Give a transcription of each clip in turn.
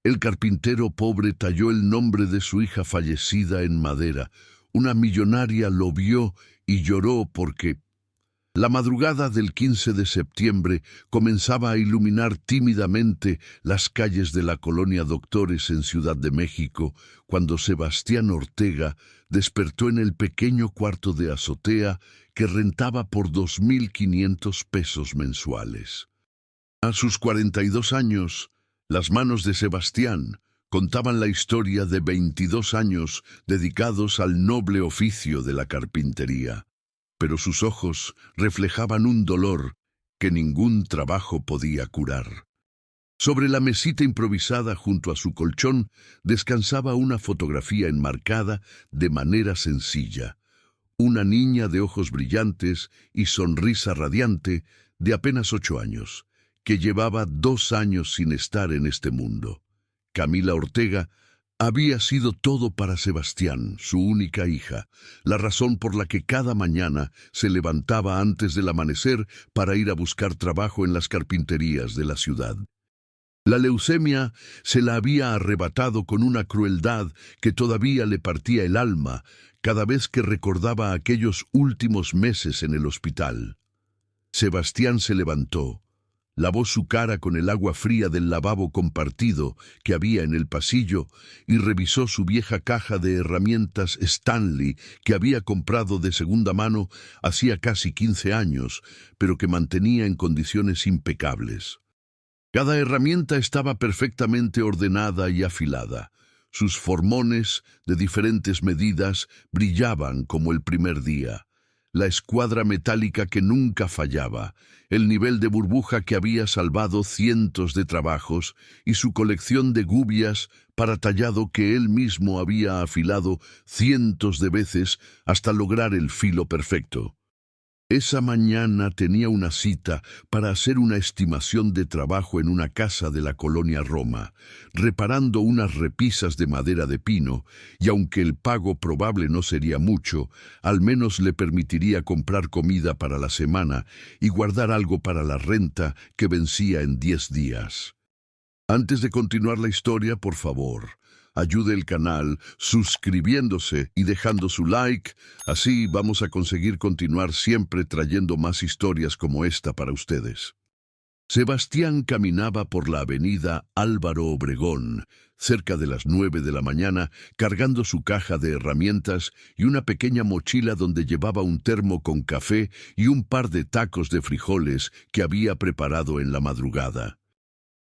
El carpintero pobre talló el nombre de su hija fallecida en madera. Una millonaria lo vio y lloró porque la madrugada del 15 de septiembre comenzaba a iluminar tímidamente las calles de la colonia Doctores en Ciudad de México, cuando Sebastián Ortega despertó en el pequeño cuarto de azotea que rentaba por 2.500 pesos mensuales. A sus 42 años, las manos de Sebastián contaban la historia de 22 años dedicados al noble oficio de la carpintería, pero sus ojos reflejaban un dolor que ningún trabajo podía curar. Sobre la mesita improvisada junto a su colchón descansaba una fotografía enmarcada de manera sencilla. Una niña de ojos brillantes y sonrisa radiante de apenas 8 años, que llevaba 2 años sin estar en este mundo. Camila Ortega había sido todo para Sebastián, su única hija, la razón por la que cada mañana se levantaba antes del amanecer para ir a buscar trabajo en las carpinterías de la ciudad. La leucemia se la había arrebatado con una crueldad que todavía le partía el alma cada vez que recordaba aquellos últimos meses en el hospital. Sebastián se levantó, lavó su cara con el agua fría del lavabo compartido que había en el pasillo y revisó su vieja caja de herramientas Stanley que había comprado de segunda mano hacía casi 15 años, pero que mantenía en condiciones impecables. Cada herramienta estaba perfectamente ordenada y afilada. Sus formones, de diferentes medidas, brillaban como el primer día. La escuadra metálica que nunca fallaba, el nivel de burbuja que había salvado cientos de trabajos y su colección de gubias para tallado que él mismo había afilado cientos de veces hasta lograr el filo perfecto. Esa mañana tenía una cita para hacer una estimación de trabajo en una casa de la colonia Roma, reparando unas repisas de madera de pino, y aunque el pago probable no sería mucho, al menos le permitiría comprar comida para la semana y guardar algo para la renta que vencía en 10 días. Antes de continuar la historia, por favor, ayude el canal suscribiéndose y dejando su like. Así vamos a conseguir continuar siempre trayendo más historias como esta para ustedes. Sebastián caminaba por la avenida Álvaro Obregón, cerca de las 9 de la mañana, cargando su caja de herramientas y una pequeña mochila donde llevaba un termo con café y un par de tacos de frijoles que había preparado en la madrugada.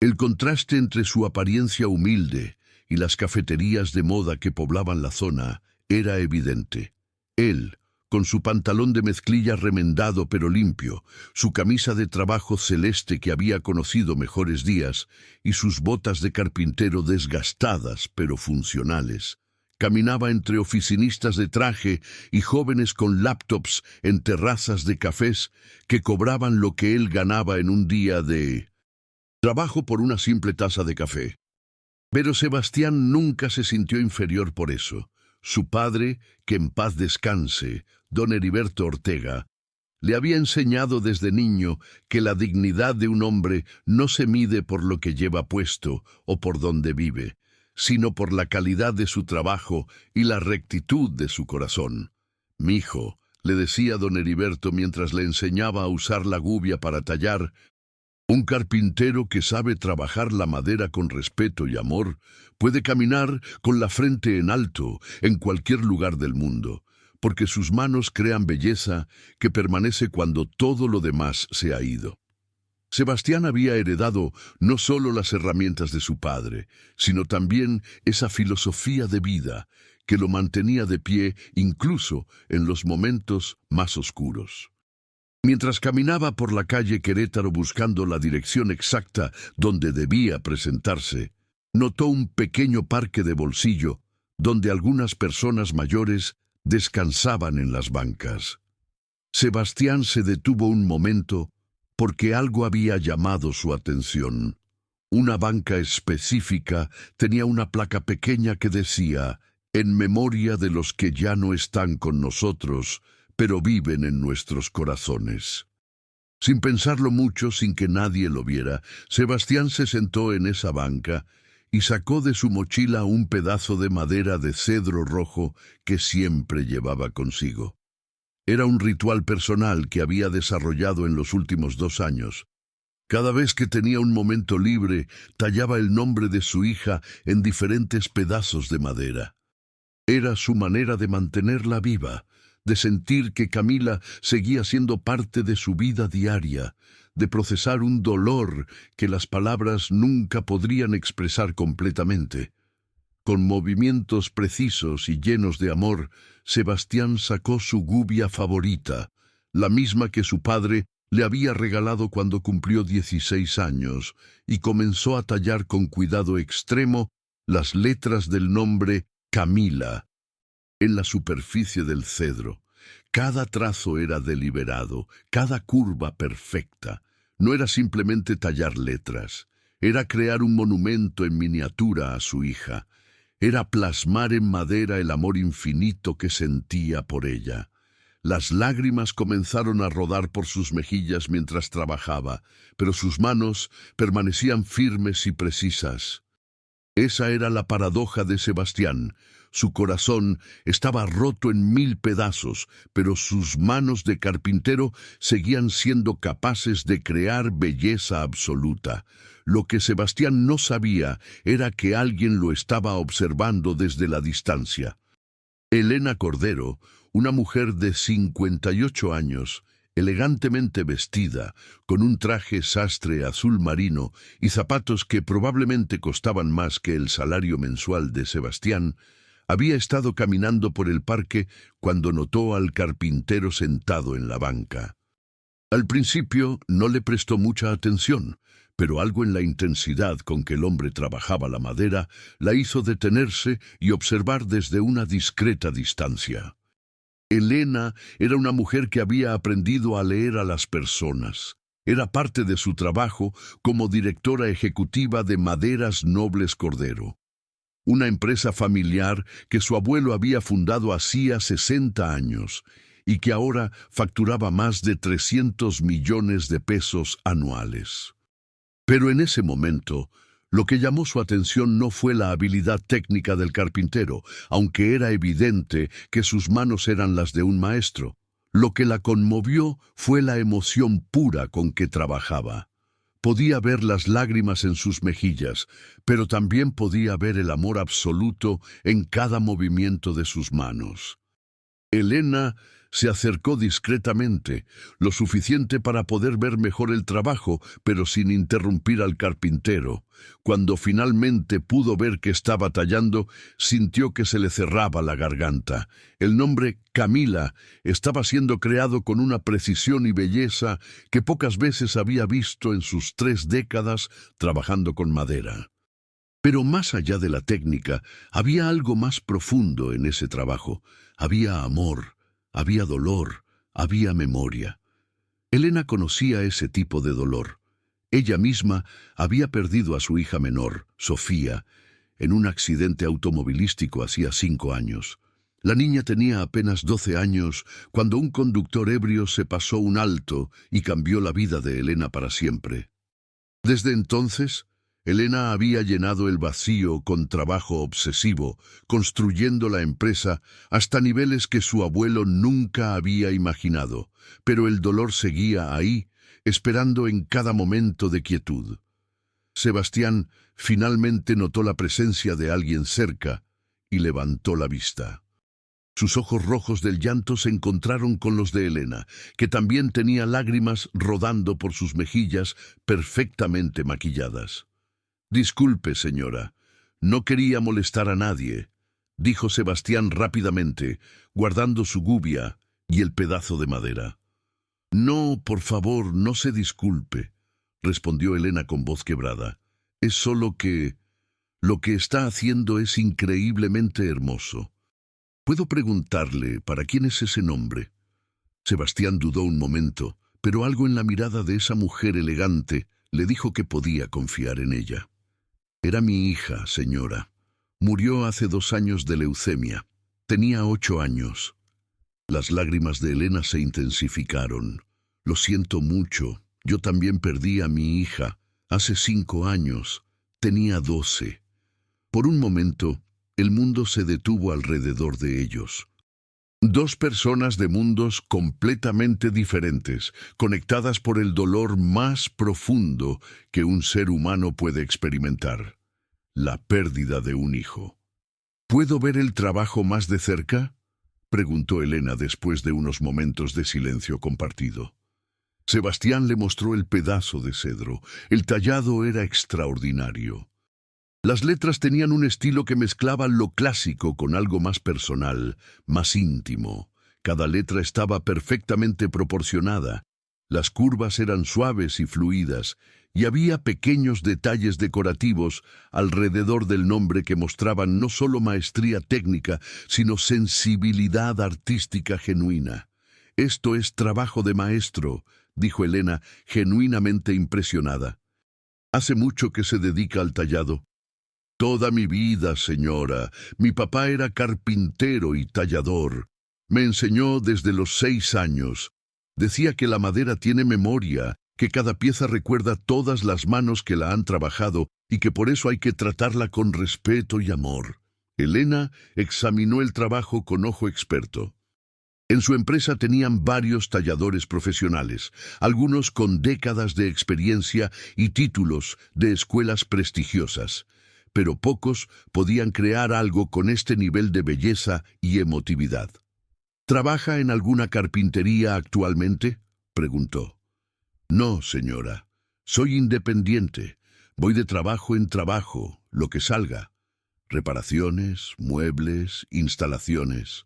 El contraste entre su apariencia humilde y las cafeterías de moda que poblaban la zona era evidente. Él, con su pantalón de mezclilla remendado pero limpio, su camisa de trabajo celeste que había conocido mejores días y sus botas de carpintero desgastadas pero funcionales, caminaba entre oficinistas de traje y jóvenes con laptops en terrazas de cafés que cobraban lo que él ganaba en un día de trabajo por una simple taza de café. Pero Sebastián nunca se sintió inferior por eso. Su padre, que en paz descanse, don Heriberto Ortega, le había enseñado desde niño que la dignidad de un hombre no se mide por lo que lleva puesto o por donde vive, sino por la calidad de su trabajo y la rectitud de su corazón. «Mijo», le decía don Heriberto mientras le enseñaba a usar la gubia para tallar, «un carpintero que sabe trabajar la madera con respeto y amor puede caminar con la frente en alto en cualquier lugar del mundo, porque sus manos crean belleza que permanece cuando todo lo demás se ha ido». Sebastián había heredado no solo las herramientas de su padre, sino también esa filosofía de vida que lo mantenía de pie incluso en los momentos más oscuros. Mientras caminaba por la calle Querétaro buscando la dirección exacta donde debía presentarse, notó un pequeño parque de bolsillo donde algunas personas mayores descansaban en las bancas. Sebastián se detuvo un momento porque algo había llamado su atención. Una banca específica tenía una placa pequeña que decía: «En memoria de los que ya no están con nosotros, pero viven en nuestros corazones». Sin pensarlo mucho, sin que nadie lo viera, Sebastián se sentó en esa banca y sacó de su mochila un pedazo de madera de cedro rojo que siempre llevaba consigo. Era un ritual personal que había desarrollado en los últimos 2 años. Cada vez que tenía un momento libre, tallaba el nombre de su hija en diferentes pedazos de madera. Era su manera de mantenerla viva, de sentir que Camila seguía siendo parte de su vida diaria, de procesar un dolor que las palabras nunca podrían expresar completamente. Con movimientos precisos y llenos de amor, Sebastián sacó su gubia favorita, la misma que su padre le había regalado cuando cumplió 16 años, y comenzó a tallar con cuidado extremo las letras del nombre Camila en la superficie del cedro. Cada trazo era deliberado, cada curva perfecta. No era simplemente tallar letras, era crear un monumento en miniatura a su hija. Era plasmar en madera el amor infinito que sentía por ella. Las lágrimas comenzaron a rodar por sus mejillas mientras trabajaba, pero sus manos permanecían firmes y precisas. Esa era la paradoja de Sebastián. Su corazón estaba roto en 1000 pedazos, pero sus manos de carpintero seguían siendo capaces de crear belleza absoluta. Lo que Sebastián no sabía era que alguien lo estaba observando desde la distancia. Elena Cordero, una mujer de 58 años, elegantemente vestida, con un traje sastre azul marino y zapatos que probablemente costaban más que el salario mensual de Sebastián, había estado caminando por el parque cuando notó al carpintero sentado en la banca. Al principio no le prestó mucha atención, pero algo en la intensidad con que el hombre trabajaba la madera la hizo detenerse y observar desde una discreta distancia. Elena era una mujer que había aprendido a leer a las personas. Era parte de su trabajo como directora ejecutiva de Maderas Nobles Cordero, una empresa familiar que su abuelo había fundado hacía 60 años y que ahora facturaba más de 300 millones de pesos anuales. Pero en ese momento, lo que llamó su atención no fue la habilidad técnica del carpintero, aunque era evidente que sus manos eran las de un maestro. Lo que la conmovió fue la emoción pura con que trabajaba. Podía ver las lágrimas en sus mejillas, pero también podía ver el amor absoluto en cada movimiento de sus manos. Elena se acercó discretamente, lo suficiente para poder ver mejor el trabajo, pero sin interrumpir al carpintero. Cuando finalmente pudo ver que estaba tallando, sintió que se le cerraba la garganta. El nombre Camila estaba siendo creado con una precisión y belleza que pocas veces había visto en sus 3 décadas trabajando con madera. Pero más allá de la técnica, había algo más profundo en ese trabajo. Había amor. Había dolor, había memoria. Elena conocía ese tipo de dolor. Ella misma había perdido a su hija menor, Sofía, en un accidente automovilístico hacía 5 años. La niña tenía apenas 12 años cuando un conductor ebrio se pasó un alto y cambió la vida de Elena para siempre. Desde entonces, Elena había llenado el vacío con trabajo obsesivo, construyendo la empresa hasta niveles que su abuelo nunca había imaginado, pero el dolor seguía ahí, esperando en cada momento de quietud. Sebastián finalmente notó la presencia de alguien cerca y levantó la vista. Sus ojos rojos del llanto se encontraron con los de Elena, que también tenía lágrimas rodando por sus mejillas perfectamente maquilladas. «Disculpe, señora, no quería molestar a nadie», dijo Sebastián rápidamente, guardando su gubia y el pedazo de madera. «No, por favor, no se disculpe», respondió Elena con voz quebrada. «Es solo que lo que está haciendo es increíblemente hermoso. ¿Puedo preguntarle para quién es ese nombre?» Sebastián dudó un momento, pero algo en la mirada de esa mujer elegante le dijo que podía confiar en ella. «Era mi hija, señora. Murió hace 2 años de leucemia. Tenía 8 años». Las lágrimas de Elena se intensificaron. «Lo siento mucho. Yo también perdí a mi hija. Hace 5 años. Tenía 12. Por un momento, el mundo se detuvo alrededor de ellos. Dos personas de mundos completamente diferentes, conectadas por el dolor más profundo que un ser humano puede experimentar: la pérdida de un hijo. ¿Puedo ver el trabajo más de cerca?, preguntó Elena después de unos momentos de silencio compartido. Sebastián le mostró el pedazo de cedro. El tallado era extraordinario. Las letras tenían un estilo que mezclaba lo clásico con algo más personal, más íntimo. Cada letra estaba perfectamente proporcionada. Las curvas eran suaves y fluidas, y había pequeños detalles decorativos alrededor del nombre que mostraban no solo maestría técnica, sino sensibilidad artística genuina. «Esto es trabajo de maestro», dijo Elena, genuinamente impresionada. «¿Hace mucho que se dedica al tallado?» «Toda mi vida, señora. Mi papá era carpintero y tallador. Me enseñó desde los 6 años. Decía que la madera tiene memoria, que cada pieza recuerda todas las manos que la han trabajado y que por eso hay que tratarla con respeto y amor». Elena examinó el trabajo con ojo experto. En su empresa tenían varios talladores profesionales, algunos con décadas de experiencia y títulos de escuelas prestigiosas, pero pocos podían crear algo con este nivel de belleza y emotividad. «¿Trabaja en alguna carpintería actualmente?», preguntó. «No, señora. Soy independiente. Voy de trabajo en trabajo, lo que salga. Reparaciones, muebles, instalaciones.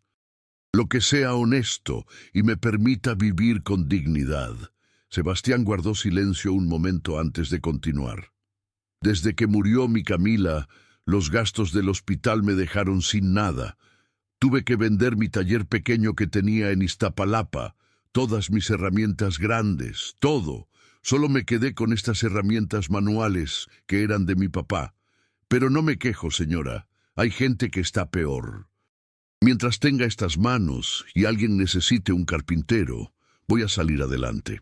Lo que sea honesto y me permita vivir con dignidad». Sebastián guardó silencio un momento antes de continuar. «Desde que murió mi Camila, los gastos del hospital me dejaron sin nada. Tuve que vender mi taller pequeño que tenía en Iztapalapa, todas mis herramientas grandes, todo. Solo me quedé con estas herramientas manuales que eran de mi papá. Pero no me quejo, señora. Hay gente que está peor. Mientras tenga estas manos y alguien necesite un carpintero, voy a salir adelante».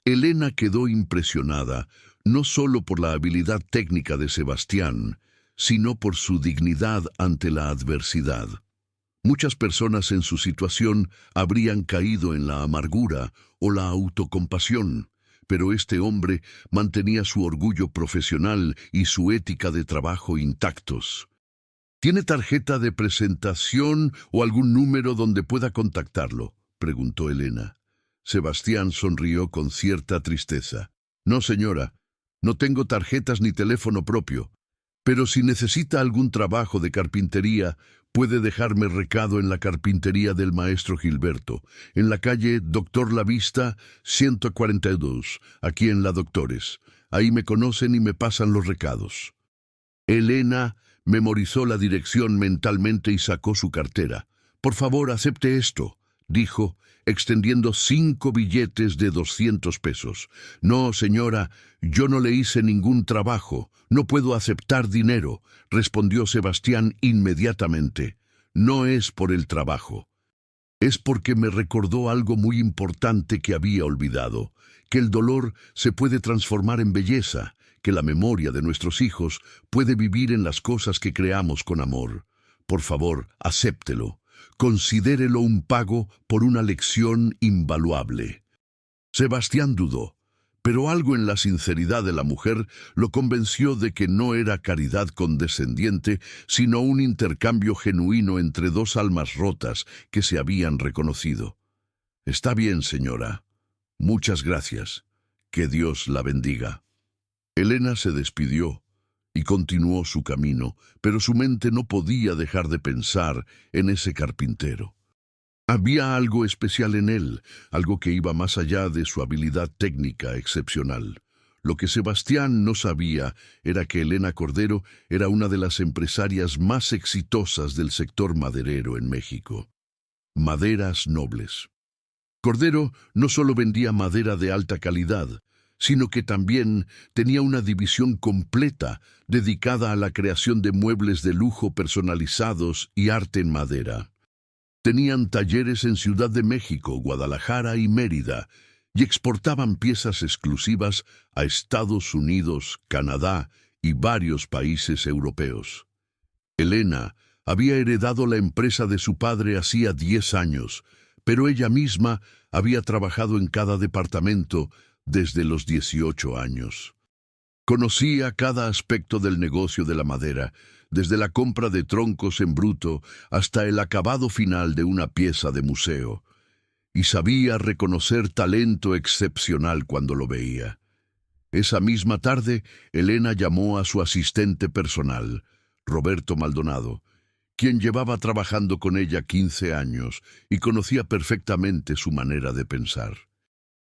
Elena quedó impresionada, no solo por la habilidad técnica de Sebastián, sino por su dignidad ante la adversidad. Muchas personas en su situación habrían caído en la amargura o la autocompasión, pero este hombre mantenía su orgullo profesional y su ética de trabajo intactos. «¿Tiene tarjeta de presentación o algún número donde pueda contactarlo?», preguntó Elena. Sebastián sonrió con cierta tristeza. «No, señora, no tengo tarjetas ni teléfono propio, pero si necesita algún trabajo de carpintería, puede dejarme recado en la carpintería del maestro Gilberto, en la calle Doctor Lavista 142, aquí en La Doctores. Ahí me conocen y me pasan los recados». Elena memorizó la dirección mentalmente y sacó su cartera. «Por favor, acepte esto», dijo, extendiendo 5 billetes de 200 pesos. «No, señora, yo no le hice ningún trabajo. No puedo aceptar dinero», respondió Sebastián inmediatamente. «No es por el trabajo. Es porque me recordó algo muy importante que había olvidado, que el dolor se puede transformar en belleza, que la memoria de nuestros hijos puede vivir en las cosas que creamos con amor. Por favor, acéptelo. Considérelo un pago por una lección invaluable». Sebastián dudó, pero algo en la sinceridad de la mujer lo convenció de que no era caridad condescendiente, sino un intercambio genuino entre dos almas rotas que se habían reconocido. «Está bien, señora. Muchas gracias. Que Dios la bendiga». Elena se despidió y continuó su camino, pero su mente no podía dejar de pensar en ese carpintero. Había algo especial en él, algo que iba más allá de su habilidad técnica excepcional. Lo que Sebastián no sabía era que Elena Cordero era una de las empresarias más exitosas del sector maderero en México. Maderas nobles. Cordero no solo vendía madera de alta calidad, sino que también tenía una división completa dedicada a la creación de muebles de lujo personalizados y arte en madera. Tenían talleres en Ciudad de México, Guadalajara y Mérida, y exportaban piezas exclusivas a Estados Unidos, Canadá y varios países europeos. Elena había heredado la empresa de su padre hacía 10 años, pero ella misma había trabajado en cada departamento desde los 18 años. Conocía cada aspecto del negocio de la madera, desde la compra de troncos en bruto hasta el acabado final de una pieza de museo, y sabía reconocer talento excepcional cuando lo veía. Esa misma tarde, Elena llamó a su asistente personal, Roberto Maldonado, quien llevaba trabajando con ella 15 años y conocía perfectamente su manera de pensar.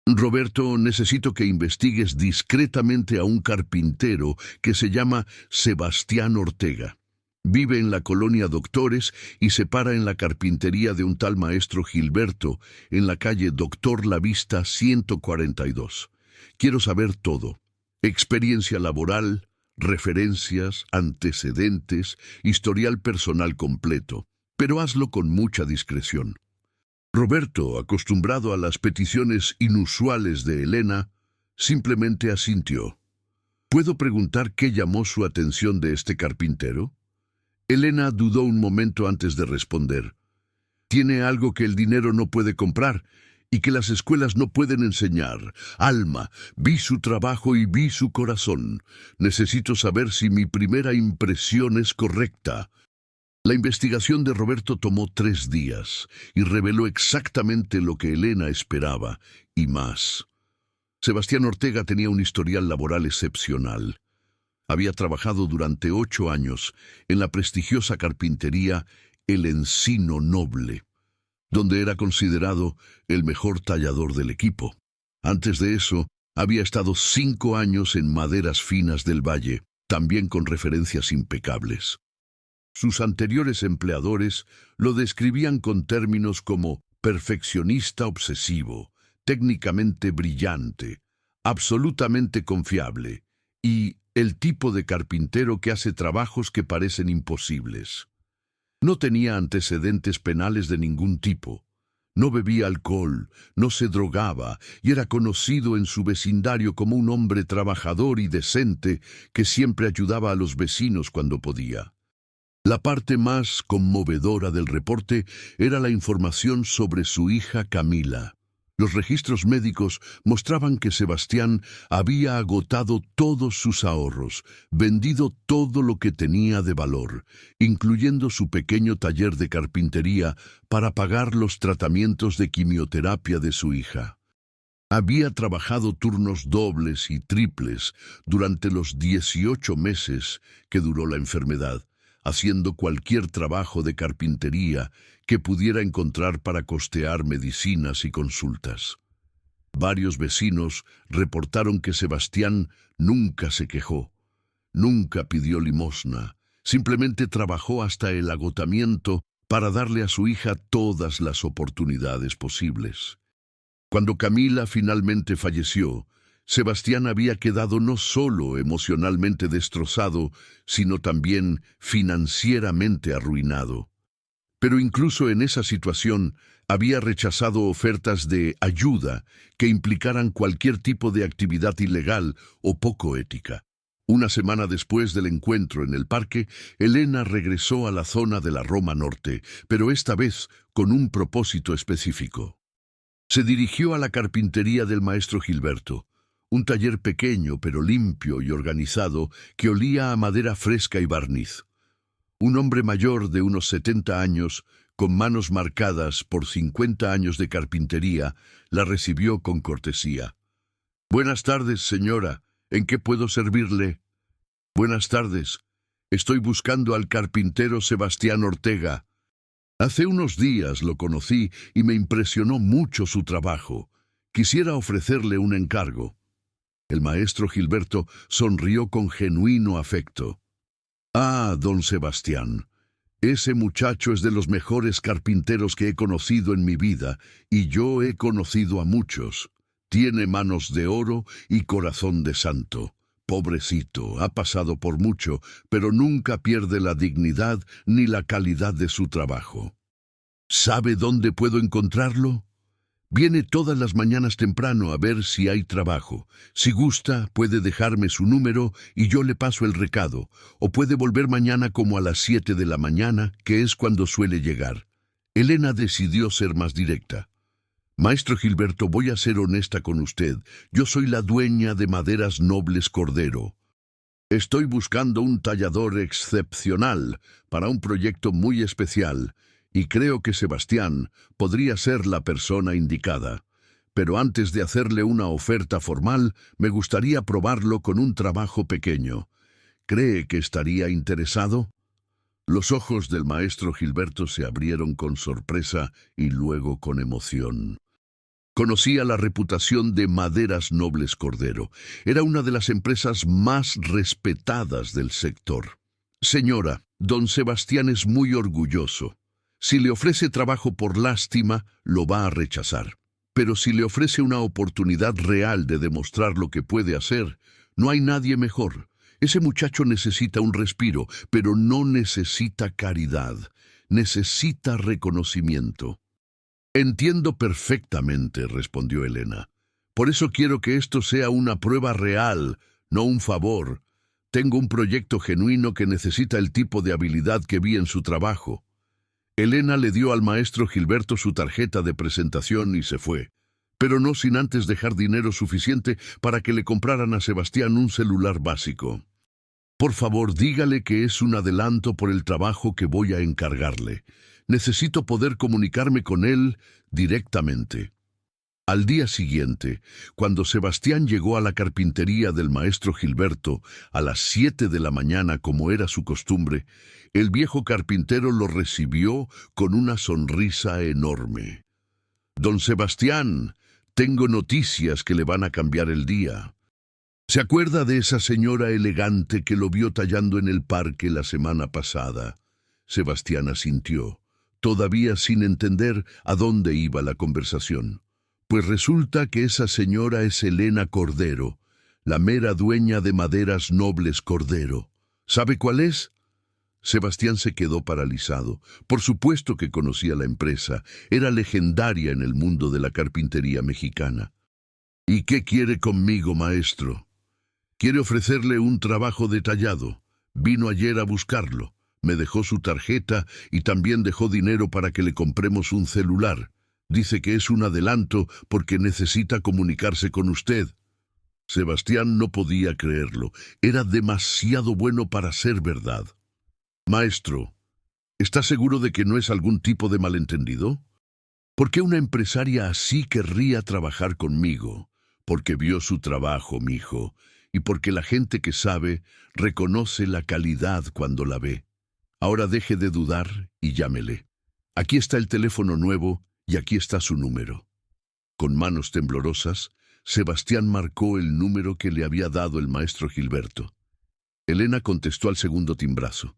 Roberto, necesito que investigues discretamente a un carpintero que se llama Sebastián Ortega. Vive en la colonia Doctores y se para en la carpintería de un tal maestro Gilberto en la calle Doctor Lavista 142. Quiero saber todo. Experiencia laboral, referencias, antecedentes, historial personal completo, pero hazlo con mucha discreción. Roberto, acostumbrado a las peticiones inusuales de Elena, simplemente asintió. ¿Puedo preguntar qué llamó su atención de este carpintero? Elena dudó un momento antes de responder. Tiene algo que el dinero no puede comprar y que las escuelas no pueden enseñar. Alma, vi su trabajo y vi su corazón. Necesito saber si mi primera impresión es correcta. La investigación de Roberto tomó 3 días y reveló exactamente lo que Elena esperaba, y más. Sebastián Ortega tenía un historial laboral excepcional. Había trabajado durante 8 años en la prestigiosa carpintería El Encino Noble, donde era considerado el mejor tallador del equipo. Antes de eso, había estado 5 años en Maderas Finas del Valle, también con referencias impecables. Sus anteriores empleadores lo describían con términos como perfeccionista obsesivo, técnicamente brillante, absolutamente confiable y el tipo de carpintero que hace trabajos que parecen imposibles. No tenía antecedentes penales de ningún tipo. No bebía alcohol, no se drogaba y era conocido en su vecindario como un hombre trabajador y decente que siempre ayudaba a los vecinos cuando podía. La parte más conmovedora del reporte era la información sobre su hija Camila. Los registros médicos mostraban que Sebastián había agotado todos sus ahorros, vendido todo lo que tenía de valor, incluyendo su pequeño taller de carpintería para pagar los tratamientos de quimioterapia de su hija. Había trabajado turnos dobles y triples durante los 18 meses que duró la enfermedad, haciendo cualquier trabajo de carpintería que pudiera encontrar para costear medicinas y consultas. Varios vecinos reportaron que Sebastián nunca se quejó, nunca pidió limosna, simplemente trabajó hasta el agotamiento para darle a su hija todas las oportunidades posibles. Cuando Camila finalmente falleció, Sebastián había quedado no solo emocionalmente destrozado, sino también financieramente arruinado. Pero incluso en esa situación había rechazado ofertas de ayuda que implicaran cualquier tipo de actividad ilegal o poco ética. Una semana después del encuentro en el parque, Elena regresó a la zona de la Roma Norte, pero esta vez con un propósito específico. Se dirigió a la carpintería del maestro Gilberto, un taller pequeño pero limpio y organizado que olía a madera fresca y barniz. Un hombre mayor de unos 70 años, con manos marcadas por 50 años de carpintería, la recibió con cortesía. «Buenas tardes, señora. ¿En qué puedo servirle?» «Buenas tardes. Estoy buscando al carpintero Sebastián Ortega. Hace unos días lo conocí y me impresionó mucho su trabajo. Quisiera ofrecerle un encargo». El maestro Gilberto sonrió con genuino afecto. «Ah, don Sebastián, ese muchacho es de los mejores carpinteros que he conocido en mi vida, y yo he conocido a muchos. Tiene manos de oro y corazón de santo. Pobrecito, ha pasado por mucho, pero nunca pierde la dignidad ni la calidad de su trabajo. ¿Sabe dónde puedo encontrarlo? Viene todas las mañanas temprano a ver si hay trabajo. Si gusta, puede dejarme su número y yo le paso el recado, o puede volver mañana como a las 7 de la mañana, que es cuando suele llegar. Elena decidió ser más directa. Maestro Gilberto, voy a ser honesta con usted. Yo soy la dueña de Maderas Nobles Cordero. Estoy buscando un tallador excepcional para un proyecto muy especial, y creo que Sebastián podría ser la persona indicada. Pero antes de hacerle una oferta formal, me gustaría probarlo con un trabajo pequeño. ¿Cree que estaría interesado? Los ojos del maestro Gilberto se abrieron con sorpresa y luego con emoción. Conocía la reputación de Maderas Nobles Cordero. Era una de las empresas más respetadas del sector. Señora, don Sebastián es muy orgulloso. Si le ofrece trabajo por lástima, lo va a rechazar. Pero si le ofrece una oportunidad real de demostrar lo que puede hacer, no hay nadie mejor. Ese muchacho necesita un respiro, pero no necesita caridad. Necesita reconocimiento. Entiendo perfectamente, respondió Elena. Por eso quiero que esto sea una prueba real, no un favor. Tengo un proyecto genuino que necesita el tipo de habilidad que vi en su trabajo. Elena le dio al maestro Gilberto su tarjeta de presentación y se fue, pero no sin antes dejar dinero suficiente para que le compraran a Sebastián un celular básico. Por favor, dígale que es un adelanto por el trabajo que voy a encargarle. Necesito poder comunicarme con él directamente. Al día siguiente, cuando Sebastián llegó a la carpintería del maestro Gilberto a las 7 de la mañana como era su costumbre, el viejo carpintero lo recibió con una sonrisa enorme. Don Sebastián, tengo noticias que le van a cambiar el día. ¿Se acuerda de esa señora elegante que lo vio tallando en el parque la semana pasada? Sebastián asintió, todavía sin entender a dónde iba la conversación. Pues resulta que esa señora es Elena Cordero, la mera dueña de Maderas Nobles Cordero. ¿Sabe cuál es? Sebastián se quedó paralizado. Por supuesto que conocía la empresa. Era legendaria en el mundo de la carpintería mexicana. ¿Y qué quiere conmigo, maestro? Quiere ofrecerle un trabajo detallado. Vino ayer a buscarlo. Me dejó su tarjeta y también dejó dinero para que le compremos un celular. Dice que es un adelanto porque necesita comunicarse con usted. Sebastián no podía creerlo. Era demasiado bueno para ser verdad. Maestro, ¿está seguro de que no es algún tipo de malentendido? ¿Por qué una empresaria así querría trabajar conmigo? Porque vio su trabajo, mijo, y porque la gente que sabe reconoce la calidad cuando la ve. Ahora deje de dudar y llámele. Aquí está el teléfono nuevo y aquí está su número. Con manos temblorosas, Sebastián marcó el número que le había dado el maestro Gilberto. Elena contestó al segundo timbrazo.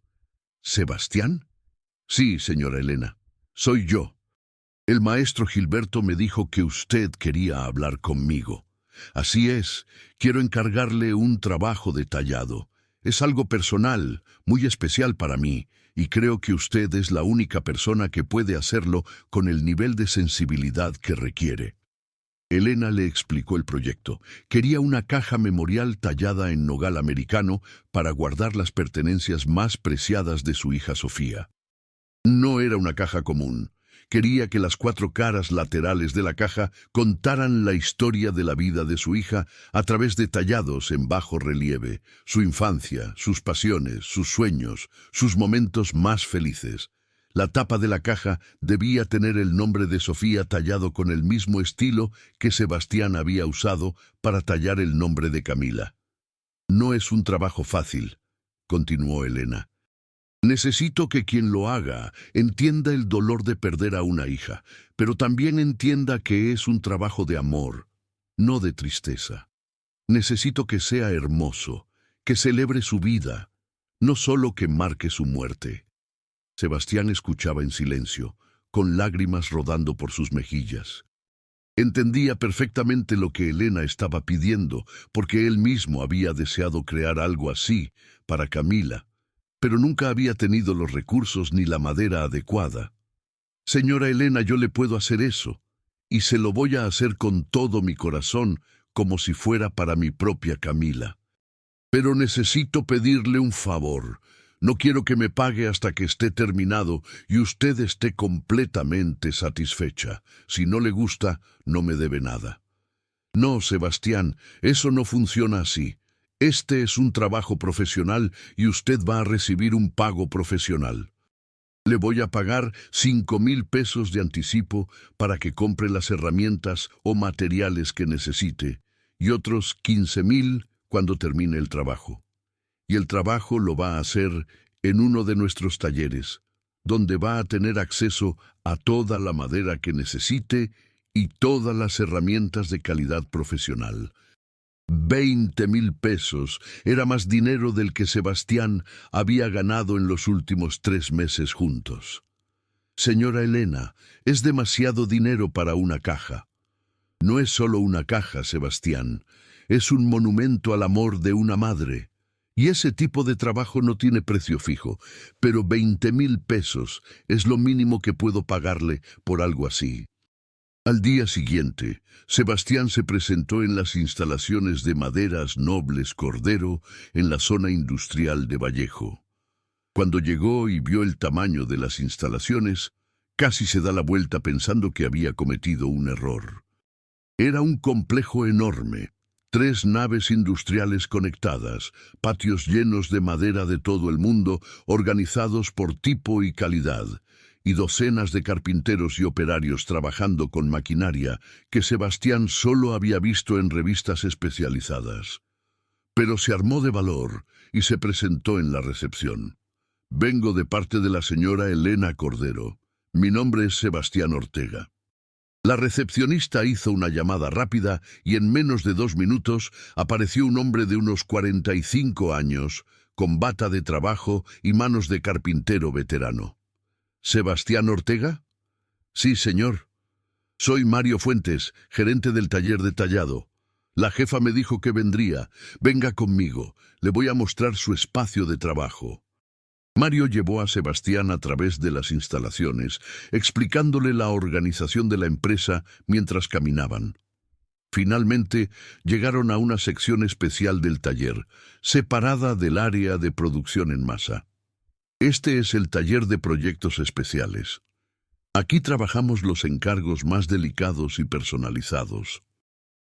¿Sebastián? Sí, señora Elena, soy yo. El maestro Gilberto me dijo que usted quería hablar conmigo. Así es, quiero encargarle un trabajo detallado. Es algo personal, muy especial para mí, y creo que usted es la única persona que puede hacerlo con el nivel de sensibilidad que requiere. Elena le explicó el proyecto. Quería una caja memorial tallada en nogal americano para guardar las pertenencias más preciadas de su hija Sofía. No era una caja común. Quería que las 4 caras laterales de la caja contaran la historia de la vida de su hija a través de tallados en bajo relieve, su infancia, sus pasiones, sus sueños, sus momentos más felices. La tapa de la caja debía tener el nombre de Sofía tallado con el mismo estilo que Sebastián había usado para tallar el nombre de Camila. No es un trabajo fácil, continuó Elena. Necesito que quien lo haga entienda el dolor de perder a una hija, pero también entienda que es un trabajo de amor, no de tristeza. Necesito que sea hermoso, que celebre su vida, no solo que marque su muerte. Sebastián escuchaba en silencio, con lágrimas rodando por sus mejillas. Entendía perfectamente lo que Elena estaba pidiendo, porque él mismo había deseado crear algo así para Camila, pero nunca había tenido los recursos ni la madera adecuada. Señora Elena, yo le puedo hacer eso, y se lo voy a hacer con todo mi corazón, como si fuera para mi propia Camila. Pero necesito pedirle un favor. No quiero que me pague hasta que esté terminado y usted esté completamente satisfecha. Si no le gusta, no me debe nada. No, Sebastián, eso no funciona así. Este es un trabajo profesional y usted va a recibir un pago profesional. Le voy a pagar 5,000 pesos de anticipo para que compre las herramientas o materiales que necesite y otros 15,000 cuando termine el trabajo. Y el trabajo lo va a hacer en uno de nuestros talleres, donde va a tener acceso a toda la madera que necesite y todas las herramientas de calidad profesional. 20,000 pesos era más dinero del que Sebastián había ganado en los últimos 3 meses juntos. Señora Elena, es demasiado dinero para una caja. No es solo una caja, Sebastián. Es un monumento al amor de una madre. Y ese tipo de trabajo no tiene precio fijo, pero 20,000 pesos es lo mínimo que puedo pagarle por algo así. Al día siguiente, Sebastián se presentó en las instalaciones de Maderas Nobles Cordero en la zona industrial de Vallejo. Cuando llegó y vio el tamaño de las instalaciones, casi se da la vuelta pensando que había cometido un error. Era un complejo enorme, 3 naves industriales conectadas, patios llenos de madera de todo el mundo, organizados por tipo y calidad, y docenas de carpinteros y operarios trabajando con maquinaria que Sebastián solo había visto en revistas especializadas. Pero se armó de valor y se presentó en la recepción. Vengo de parte de la señora Elena Cordero. Mi nombre es Sebastián Ortega. La recepcionista hizo una llamada rápida y en menos de 2 minutos apareció un hombre de unos 45 años, con bata de trabajo y manos de carpintero veterano. ¿Sebastián Ortega? Sí, señor. Soy Mario Fuentes, gerente del taller de tallado. La jefa me dijo que vendría. Venga conmigo. Le voy a mostrar su espacio de trabajo. Mario llevó a Sebastián a través de las instalaciones, explicándole la organización de la empresa mientras caminaban. Finalmente, llegaron a una sección especial del taller, separada del área de producción en masa. Este es el taller de proyectos especiales. Aquí trabajamos los encargos más delicados y personalizados.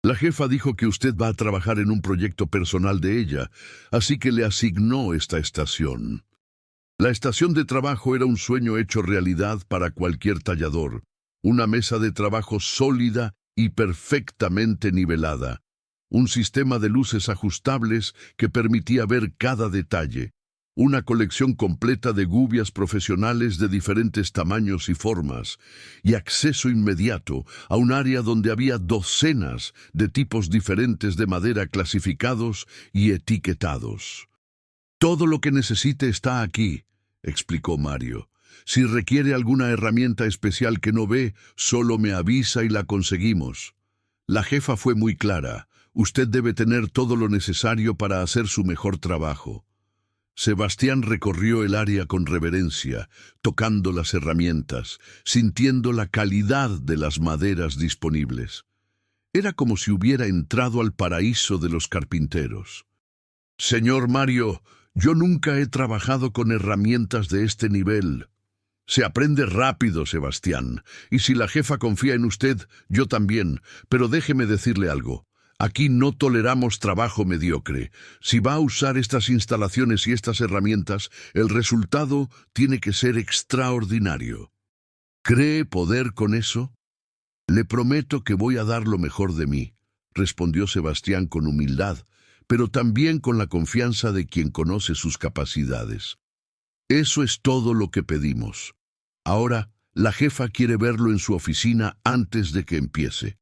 La jefa dijo que usted va a trabajar en un proyecto personal de ella, así que le asignó esta estación. La estación de trabajo era un sueño hecho realidad para cualquier tallador, una mesa de trabajo sólida y perfectamente nivelada, un sistema de luces ajustables que permitía ver cada detalle, una colección completa de gubias profesionales de diferentes tamaños y formas, y acceso inmediato a un área donde había docenas de tipos diferentes de madera clasificados y etiquetados. Todo lo que necesite está aquí, explicó Mario. Si requiere alguna herramienta especial que no ve, solo me avisa y la conseguimos. La jefa fue muy clara. Usted debe tener todo lo necesario para hacer su mejor trabajo. Sebastián recorrió el área con reverencia, tocando las herramientas, sintiendo la calidad de las maderas disponibles. Era como si hubiera entrado al paraíso de los carpinteros. Señor Mario, yo nunca he trabajado con herramientas de este nivel. Se aprende rápido, Sebastián, y si la jefa confía en usted, yo también, pero déjeme decirle algo. Aquí no toleramos trabajo mediocre. Si va a usar estas instalaciones y estas herramientas, el resultado tiene que ser extraordinario. ¿Cree poder con eso? Le prometo que voy a dar lo mejor de mí, respondió Sebastián con humildad, pero también con la confianza de quien conoce sus capacidades. Eso es todo lo que pedimos. Ahora, la jefa quiere verlo en su oficina antes de que empiece.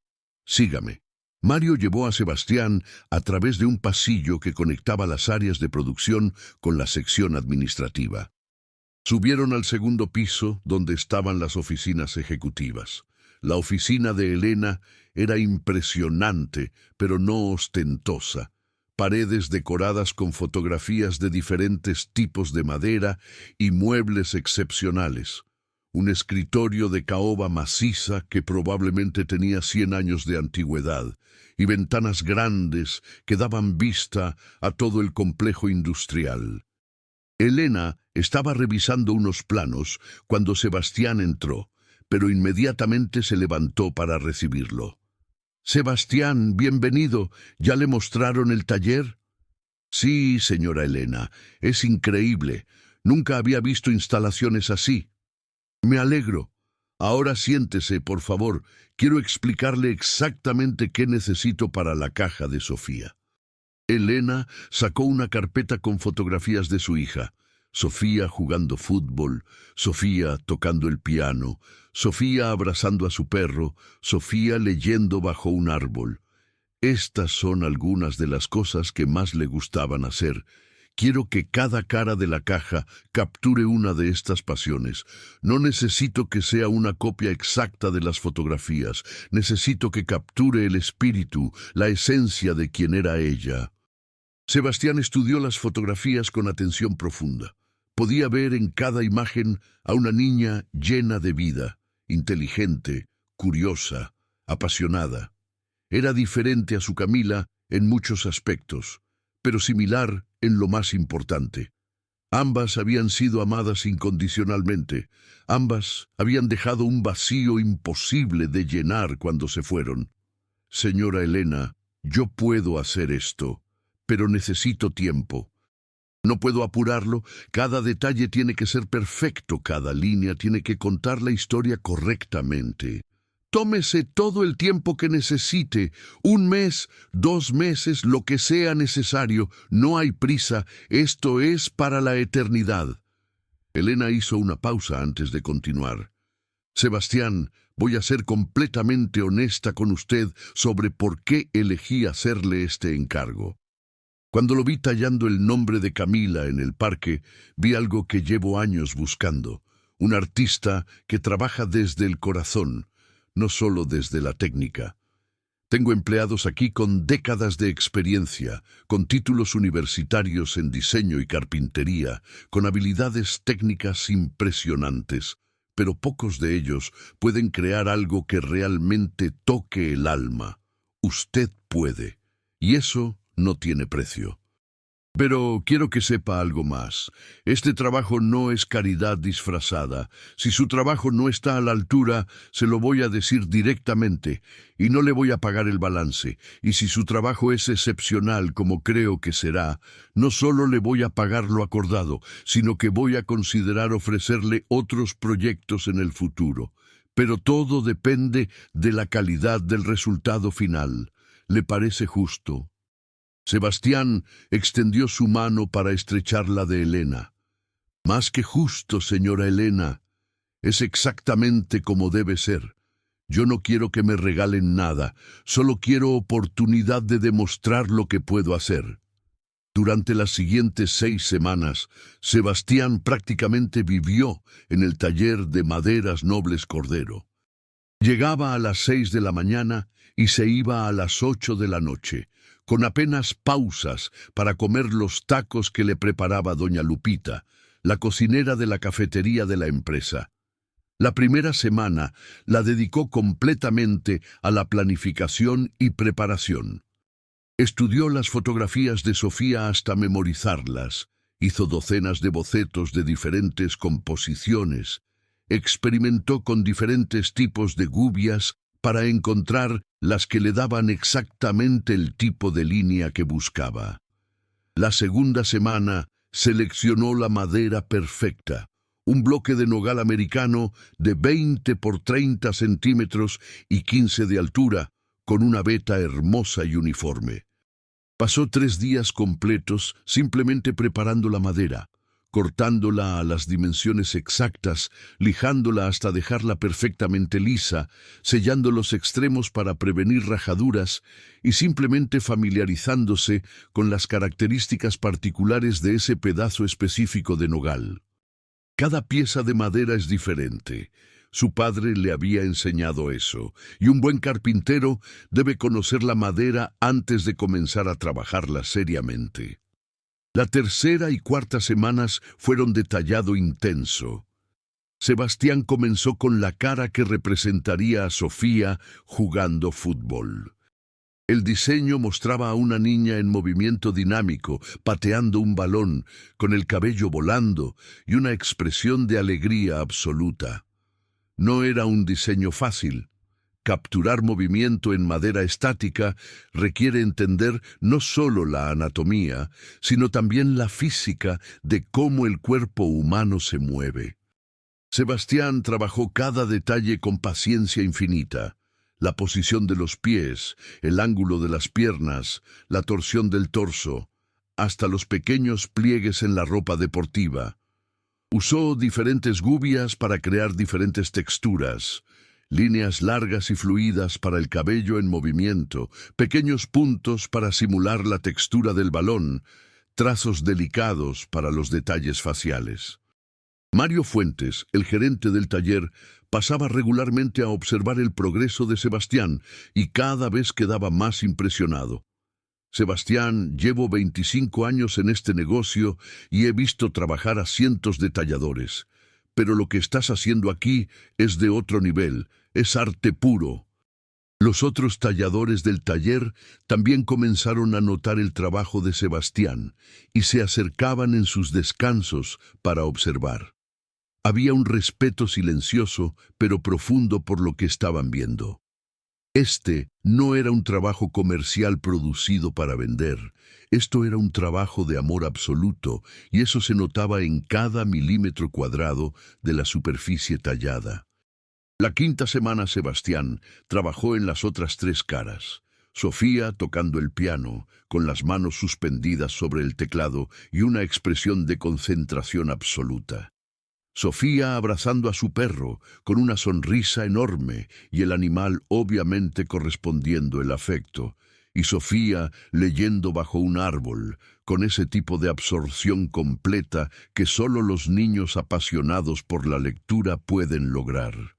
Sígame. Mario llevó a Sebastián a través de un pasillo que conectaba las áreas de producción con la sección administrativa. Subieron al segundo piso, donde estaban las oficinas ejecutivas. La oficina de Elena era impresionante, pero no ostentosa. Paredes decoradas con fotografías de diferentes tipos de madera y muebles excepcionales. un escritorio de caoba maciza que probablemente tenía 100 años de antigüedad, y ventanas grandes que daban vista a todo el complejo industrial. Elena estaba revisando unos planos cuando Sebastián entró, pero inmediatamente se levantó para recibirlo. «Sebastián, bienvenido. ¿Ya le mostraron el taller?» «Sí, señora Elena. Es increíble. Nunca había visto instalaciones así». «Me alegro. Ahora siéntese, por favor. Quiero explicarle exactamente qué necesito para la caja de Sofía». Elena sacó una carpeta con fotografías de su hija. Sofía jugando fútbol, Sofía tocando el piano, Sofía abrazando a su perro, Sofía leyendo bajo un árbol. Estas son algunas de las cosas que más le gustaban hacer. Quiero que cada cara de la caja capture una de estas pasiones. No necesito que sea una copia exacta de las fotografías. Necesito que capture el espíritu, la esencia de quien era ella. Sebastián estudió las fotografías con atención profunda. Podía ver en cada imagen a una niña llena de vida, inteligente, curiosa, apasionada. Era diferente a su Camila en muchos aspectos, pero similar en lo más importante. Ambas habían sido amadas incondicionalmente. Ambas habían dejado un vacío imposible de llenar cuando se fueron. «Señora Elena, yo puedo hacer esto, pero necesito tiempo. No puedo apurarlo, cada detalle tiene que ser perfecto, cada línea tiene que contar la historia correctamente. Tómese todo el tiempo que necesite, 1 mes, 2 meses, lo que sea necesario, no hay prisa, esto es para la eternidad». Elena hizo una pausa antes de continuar. «Sebastián, voy a ser completamente honesta con usted sobre por qué elegí hacerle este encargo. Cuando lo vi tallando el nombre de Camila en el parque, vi algo que llevo años buscando, un artista que trabaja desde el corazón, no solo desde la técnica. Tengo empleados aquí con décadas de experiencia, con títulos universitarios en diseño y carpintería, con habilidades técnicas impresionantes, pero pocos de ellos pueden crear algo que realmente toque el alma. Usted puede, y eso no tiene precio. Pero quiero que sepa algo más. Este trabajo no es caridad disfrazada. Si su trabajo no está a la altura, se lo voy a decir directamente, y no le voy a pagar el balance. Y si su trabajo es excepcional, como creo que será, no solo le voy a pagar lo acordado, sino que voy a considerar ofrecerle otros proyectos en el futuro. Pero todo depende de la calidad del resultado final. ¿Le parece justo?» Sebastián extendió su mano para estrechar la de Elena. «Más que justo, señora Elena. Es exactamente como debe ser. Yo no quiero que me regalen nada, solo quiero oportunidad de demostrar lo que puedo hacer». Durante las siguientes 6 semanas, Sebastián prácticamente vivió en el taller de maderas Nobles Cordero. Llegaba a las 6 de la mañana y se iba a las 8 de la noche, con apenas pausas para comer los tacos que le preparaba doña Lupita, la cocinera de la cafetería de la empresa. La primera semana la dedicó completamente a la planificación y preparación. Estudió las fotografías de Sofía hasta memorizarlas, hizo docenas de bocetos de diferentes composiciones, experimentó con diferentes tipos de gubias para encontrar las que le daban exactamente el tipo de línea que buscaba. La segunda semana seleccionó la madera perfecta, un bloque de nogal americano de 20 por 30 centímetros y 15 de altura, con una veta hermosa y uniforme. Pasó 3 días completos simplemente preparando la madera, cortándola a las dimensiones exactas, lijándola hasta dejarla perfectamente lisa, sellando los extremos para prevenir rajaduras y simplemente familiarizándose con las características particulares de ese pedazo específico de nogal. Cada pieza de madera es diferente. Su padre le había enseñado eso, y un buen carpintero debe conocer la madera antes de comenzar a trabajarla seriamente. La tercera y cuarta semanas fueron de tallado intenso. Sebastián comenzó con la cara que representaría a Sofía jugando fútbol. El diseño mostraba a una niña en movimiento dinámico, pateando un balón, con el cabello volando y una expresión de alegría absoluta. No era un diseño fácil. Capturar movimiento en madera estática requiere entender no solo la anatomía, sino también la física de cómo el cuerpo humano se mueve. Sebastián trabajó cada detalle con paciencia infinita. La posición de los pies, el ángulo de las piernas, la torsión del torso, hasta los pequeños pliegues en la ropa deportiva. Usó diferentes gubias para crear diferentes texturas, líneas largas y fluidas para el cabello en movimiento, pequeños puntos para simular la textura del balón, trazos delicados para los detalles faciales. Mario Fuentes, el gerente del taller, pasaba regularmente a observar el progreso de Sebastián y cada vez quedaba más impresionado. Sebastián, llevo 25 años en este negocio y he visto trabajar a cientos de talladores. Pero lo que estás haciendo aquí es de otro nivel, es arte puro. Los otros talladores del taller también comenzaron a notar el trabajo de Sebastián y se acercaban en sus descansos para observar. Había un respeto silencioso, pero profundo por lo que estaban viendo. Este no era un trabajo comercial producido para vender. Esto era un trabajo de amor absoluto, y eso se notaba en cada milímetro cuadrado de la superficie tallada. La quinta semana Sebastián trabajó en las otras 3 caras. Sofía tocando el piano, con las manos suspendidas sobre el teclado y una expresión de concentración absoluta. Sofía abrazando a su perro, con una sonrisa enorme y el animal obviamente correspondiendo el afecto. Y Sofía leyendo bajo un árbol, con ese tipo de absorción completa que solo los niños apasionados por la lectura pueden lograr.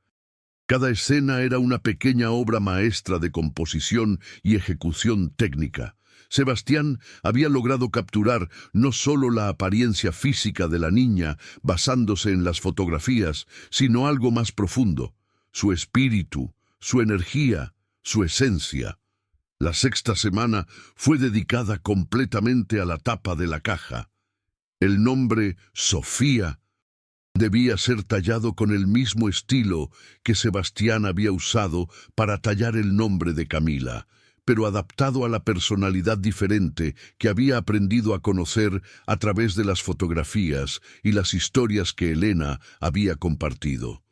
Cada escena era una pequeña obra maestra de composición y ejecución técnica. Sebastián había logrado capturar no solo la apariencia física de la niña basándose en las fotografías, sino algo más profundo, su espíritu, su energía, su esencia. La sexta semana fue dedicada completamente a la tapa de la caja. El nombre Sofía debía ser tallado con el mismo estilo que Sebastián había usado para tallar el nombre de Camila, pero adaptado a la personalidad diferente que había aprendido a conocer a través de las fotografías y las historias que Elena había compartido.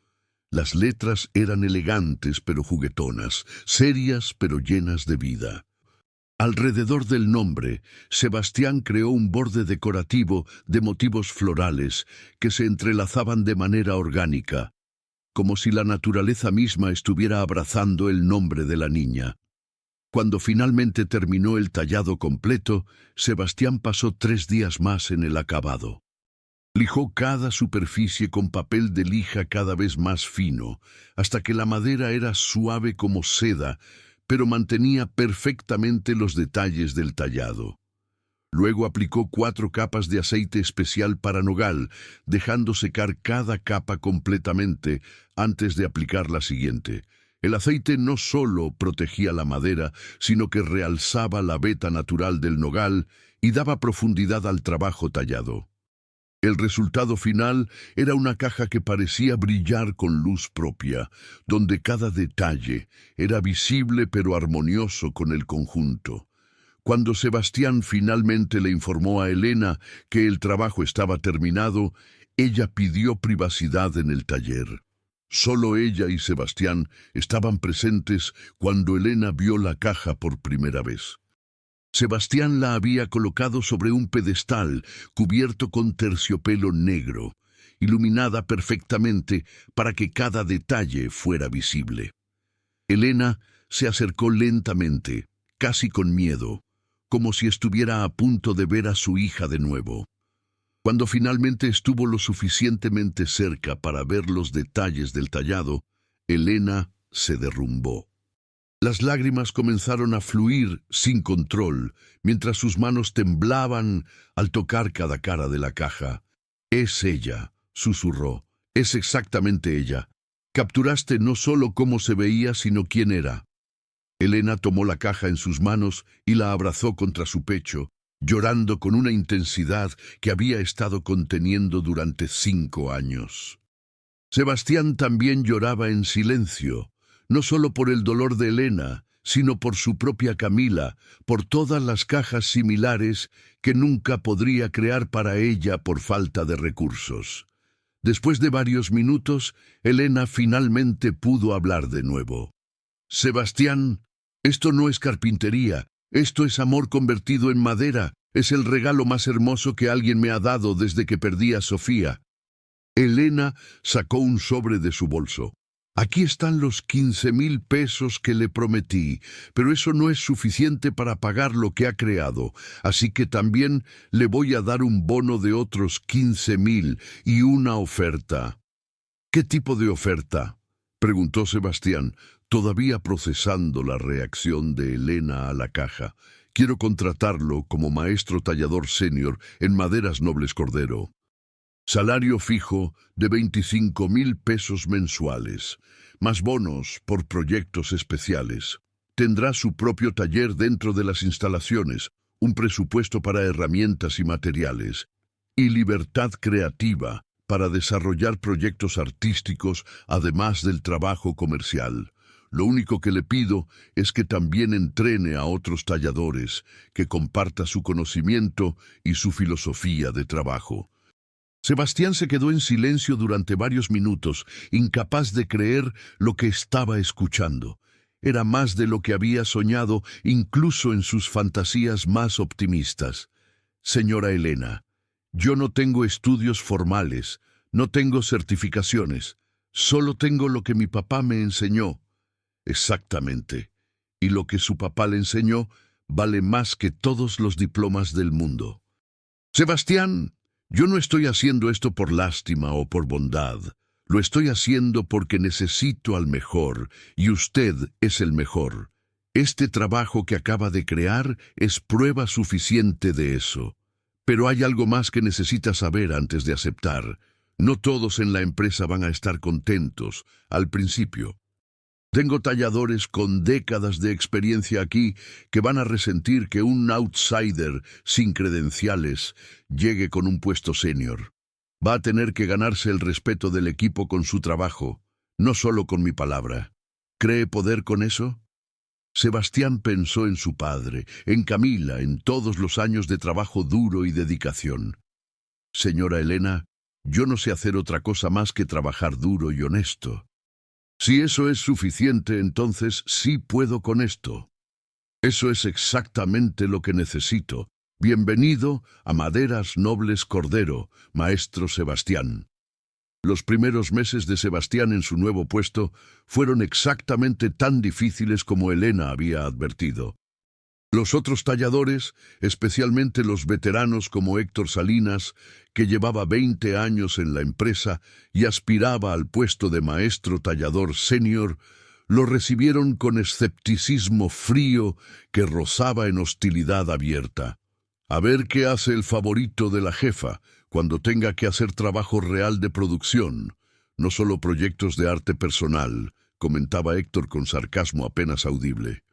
Las letras eran elegantes pero juguetonas, serias pero llenas de vida. Alrededor del nombre, Sebastián creó un borde decorativo de motivos florales que se entrelazaban de manera orgánica, como si la naturaleza misma estuviera abrazando el nombre de la niña. Cuando finalmente terminó el tallado completo, Sebastián pasó 3 días más en el acabado. Lijó cada superficie con papel de lija cada vez más fino, hasta que la madera era suave como seda, pero mantenía perfectamente los detalles del tallado. Luego aplicó 4 capas de aceite especial para nogal, dejando secar cada capa completamente antes de aplicar la siguiente. El aceite no solo protegía la madera, sino que realzaba la veta natural del nogal y daba profundidad al trabajo tallado. El resultado final era una caja que parecía brillar con luz propia, donde cada detalle era visible pero armonioso con el conjunto. Cuando Sebastián finalmente le informó a Elena que el trabajo estaba terminado, ella pidió privacidad en el taller. Solo ella y Sebastián estaban presentes cuando Elena vio la caja por primera vez. Sebastián la había colocado sobre un pedestal cubierto con terciopelo negro, iluminada perfectamente para que cada detalle fuera visible. Elena se acercó lentamente, casi con miedo, como si estuviera a punto de ver a su hija de nuevo. Cuando finalmente estuvo lo suficientemente cerca para ver los detalles del tallado, Elena se derrumbó. Las lágrimas comenzaron a fluir sin control, mientras sus manos temblaban al tocar cada cara de la caja. «Es ella», susurró, Es exactamente ella. Capturaste no solo cómo se veía, sino quién era. Elena tomó la caja en sus manos y la abrazó contra su pecho, llorando con una intensidad que había estado conteniendo durante 5 años. Sebastián también lloraba en silencio, no solo por el dolor de Elena, sino por su propia Camila, por todas las cajas similares que nunca podría crear para ella por falta de recursos. Después de varios minutos, Elena finalmente pudo hablar de nuevo. Sebastián, esto no es carpintería, esto es amor convertido en madera, es el regalo más hermoso que alguien me ha dado desde que perdí a Sofía. Elena sacó un sobre de su bolso. Aquí están los 15,000 pesos que le prometí, pero eso no es suficiente para pagar lo que ha creado, así que también le voy a dar un bono de otros 15,000 y una oferta. ¿Qué tipo de oferta?, preguntó Sebastián, todavía procesando la reacción de Elena a la caja. Quiero contratarlo como maestro tallador senior en Maderas Nobles Cordero. Salario fijo de 25,000 pesos mensuales, más bonos por proyectos especiales. Tendrá su propio taller dentro de las instalaciones, un presupuesto para herramientas y materiales, y libertad creativa para desarrollar proyectos artísticos además del trabajo comercial. Lo único que le pido es que también entrene a otros talladores, que comparta su conocimiento y su filosofía de trabajo. Sebastián se quedó en silencio durante varios minutos, incapaz de creer lo que estaba escuchando. Era más de lo que había soñado, incluso en sus fantasías más optimistas. Señora Elena, yo no tengo estudios formales, no tengo certificaciones, solo tengo lo que mi papá me enseñó. Exactamente. Y lo que su papá le enseñó vale más que todos los diplomas del mundo. Sebastián, yo no estoy haciendo esto por lástima o por bondad. Lo estoy haciendo porque necesito al mejor, y usted es el mejor. Este trabajo que acaba de crear es prueba suficiente de eso. Pero hay algo más que necesita saber antes de aceptar. No todos en la empresa van a estar contentos al principio. Tengo talladores con décadas de experiencia aquí que van a resentir que un outsider sin credenciales llegue con un puesto senior. Va a tener que ganarse el respeto del equipo con su trabajo, no solo con mi palabra. ¿Cree poder con eso? Sebastián pensó en su padre, en Camila, en todos los años de trabajo duro y dedicación. Señora Elena, yo no sé hacer otra cosa más que trabajar duro y honesto. Si eso es suficiente, entonces sí puedo con esto. Eso es exactamente lo que necesito. Bienvenido a Maderas Nobles Cordero, maestro Sebastián. Los primeros meses de Sebastián en su nuevo puesto fueron exactamente tan difíciles como Elena había advertido. Los otros talladores, especialmente los veteranos como Héctor Salinas, que llevaba 20 años en la empresa y aspiraba al puesto de maestro tallador senior, lo recibieron con escepticismo frío que rozaba en hostilidad abierta. A ver qué hace el favorito de la jefa cuando tenga que hacer trabajo real de producción, no solo proyectos de arte personal, comentaba Héctor con sarcasmo apenas audible.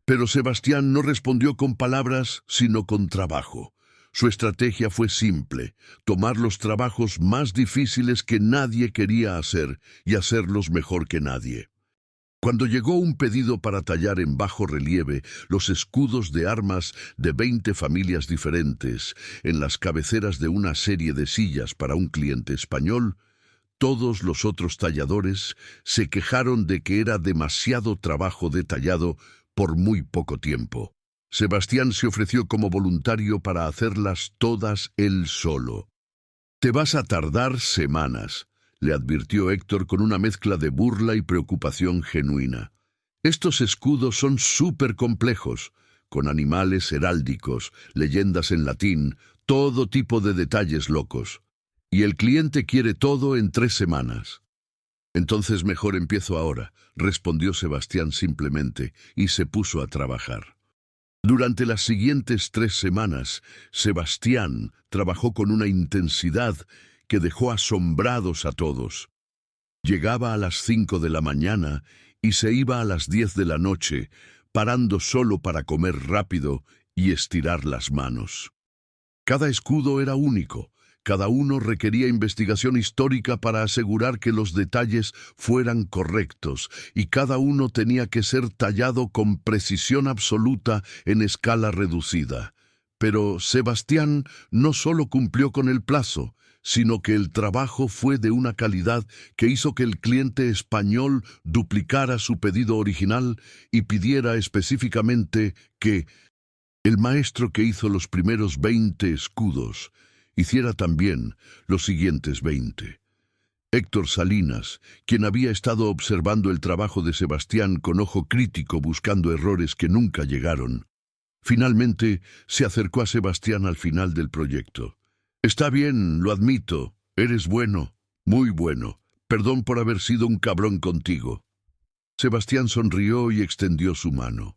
Pero Sebastián no respondió con palabras, sino con trabajo. Su estrategia fue simple: tomar los trabajos más difíciles que nadie quería hacer y hacerlos mejor que nadie. Cuando llegó un pedido para tallar en bajo relieve los escudos de armas de 20 familias diferentes en las cabeceras de una serie de sillas para un cliente español, todos los otros talladores se quejaron de que era demasiado trabajo detallado por muy poco tiempo. Sebastián se ofreció como voluntario para hacerlas todas él solo. «Te vas a tardar semanas», le advirtió Héctor con una mezcla de burla y preocupación genuina. «Estos escudos son súper complejos, con animales heráldicos, leyendas en latín, todo tipo de detalles locos. Y el cliente quiere todo en 3 semanas». «Entonces mejor empiezo ahora», respondió Sebastián simplemente, y se puso a trabajar. Durante las siguientes 3 semanas, Sebastián trabajó con una intensidad que dejó asombrados a todos. Llegaba a las 5 de la mañana y se iba a las 10 de la noche, parando solo para comer rápido y estirar las manos. Cada escudo era único, cada uno requería investigación histórica para asegurar que los detalles fueran correctos, y cada uno tenía que ser tallado con precisión absoluta en escala reducida. Pero Sebastián no solo cumplió con el plazo, sino que el trabajo fue de una calidad que hizo que el cliente español duplicara su pedido original y pidiera específicamente que el maestro que hizo los primeros 20 escudos hiciera también los siguientes 20. Héctor Salinas, quien había estado observando el trabajo de Sebastián con ojo crítico buscando errores que nunca llegaron, finalmente se acercó a Sebastián al final del proyecto. «Está bien, lo admito. Eres bueno, muy bueno. Perdón por haber sido un cabrón contigo». Sebastián sonrió y extendió su mano.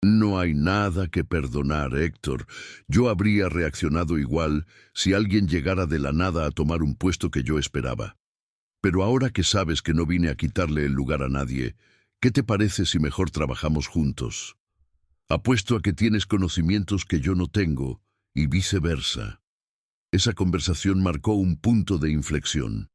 «No hay nada que perdonar, Héctor. Yo habría reaccionado igual si alguien llegara de la nada a tomar un puesto que yo esperaba. Pero ahora que sabes que no vine a quitarle el lugar a nadie, ¿qué te parece si mejor trabajamos juntos? Apuesto a que tienes conocimientos que yo no tengo, y viceversa». Esa conversación marcó un punto de inflexión.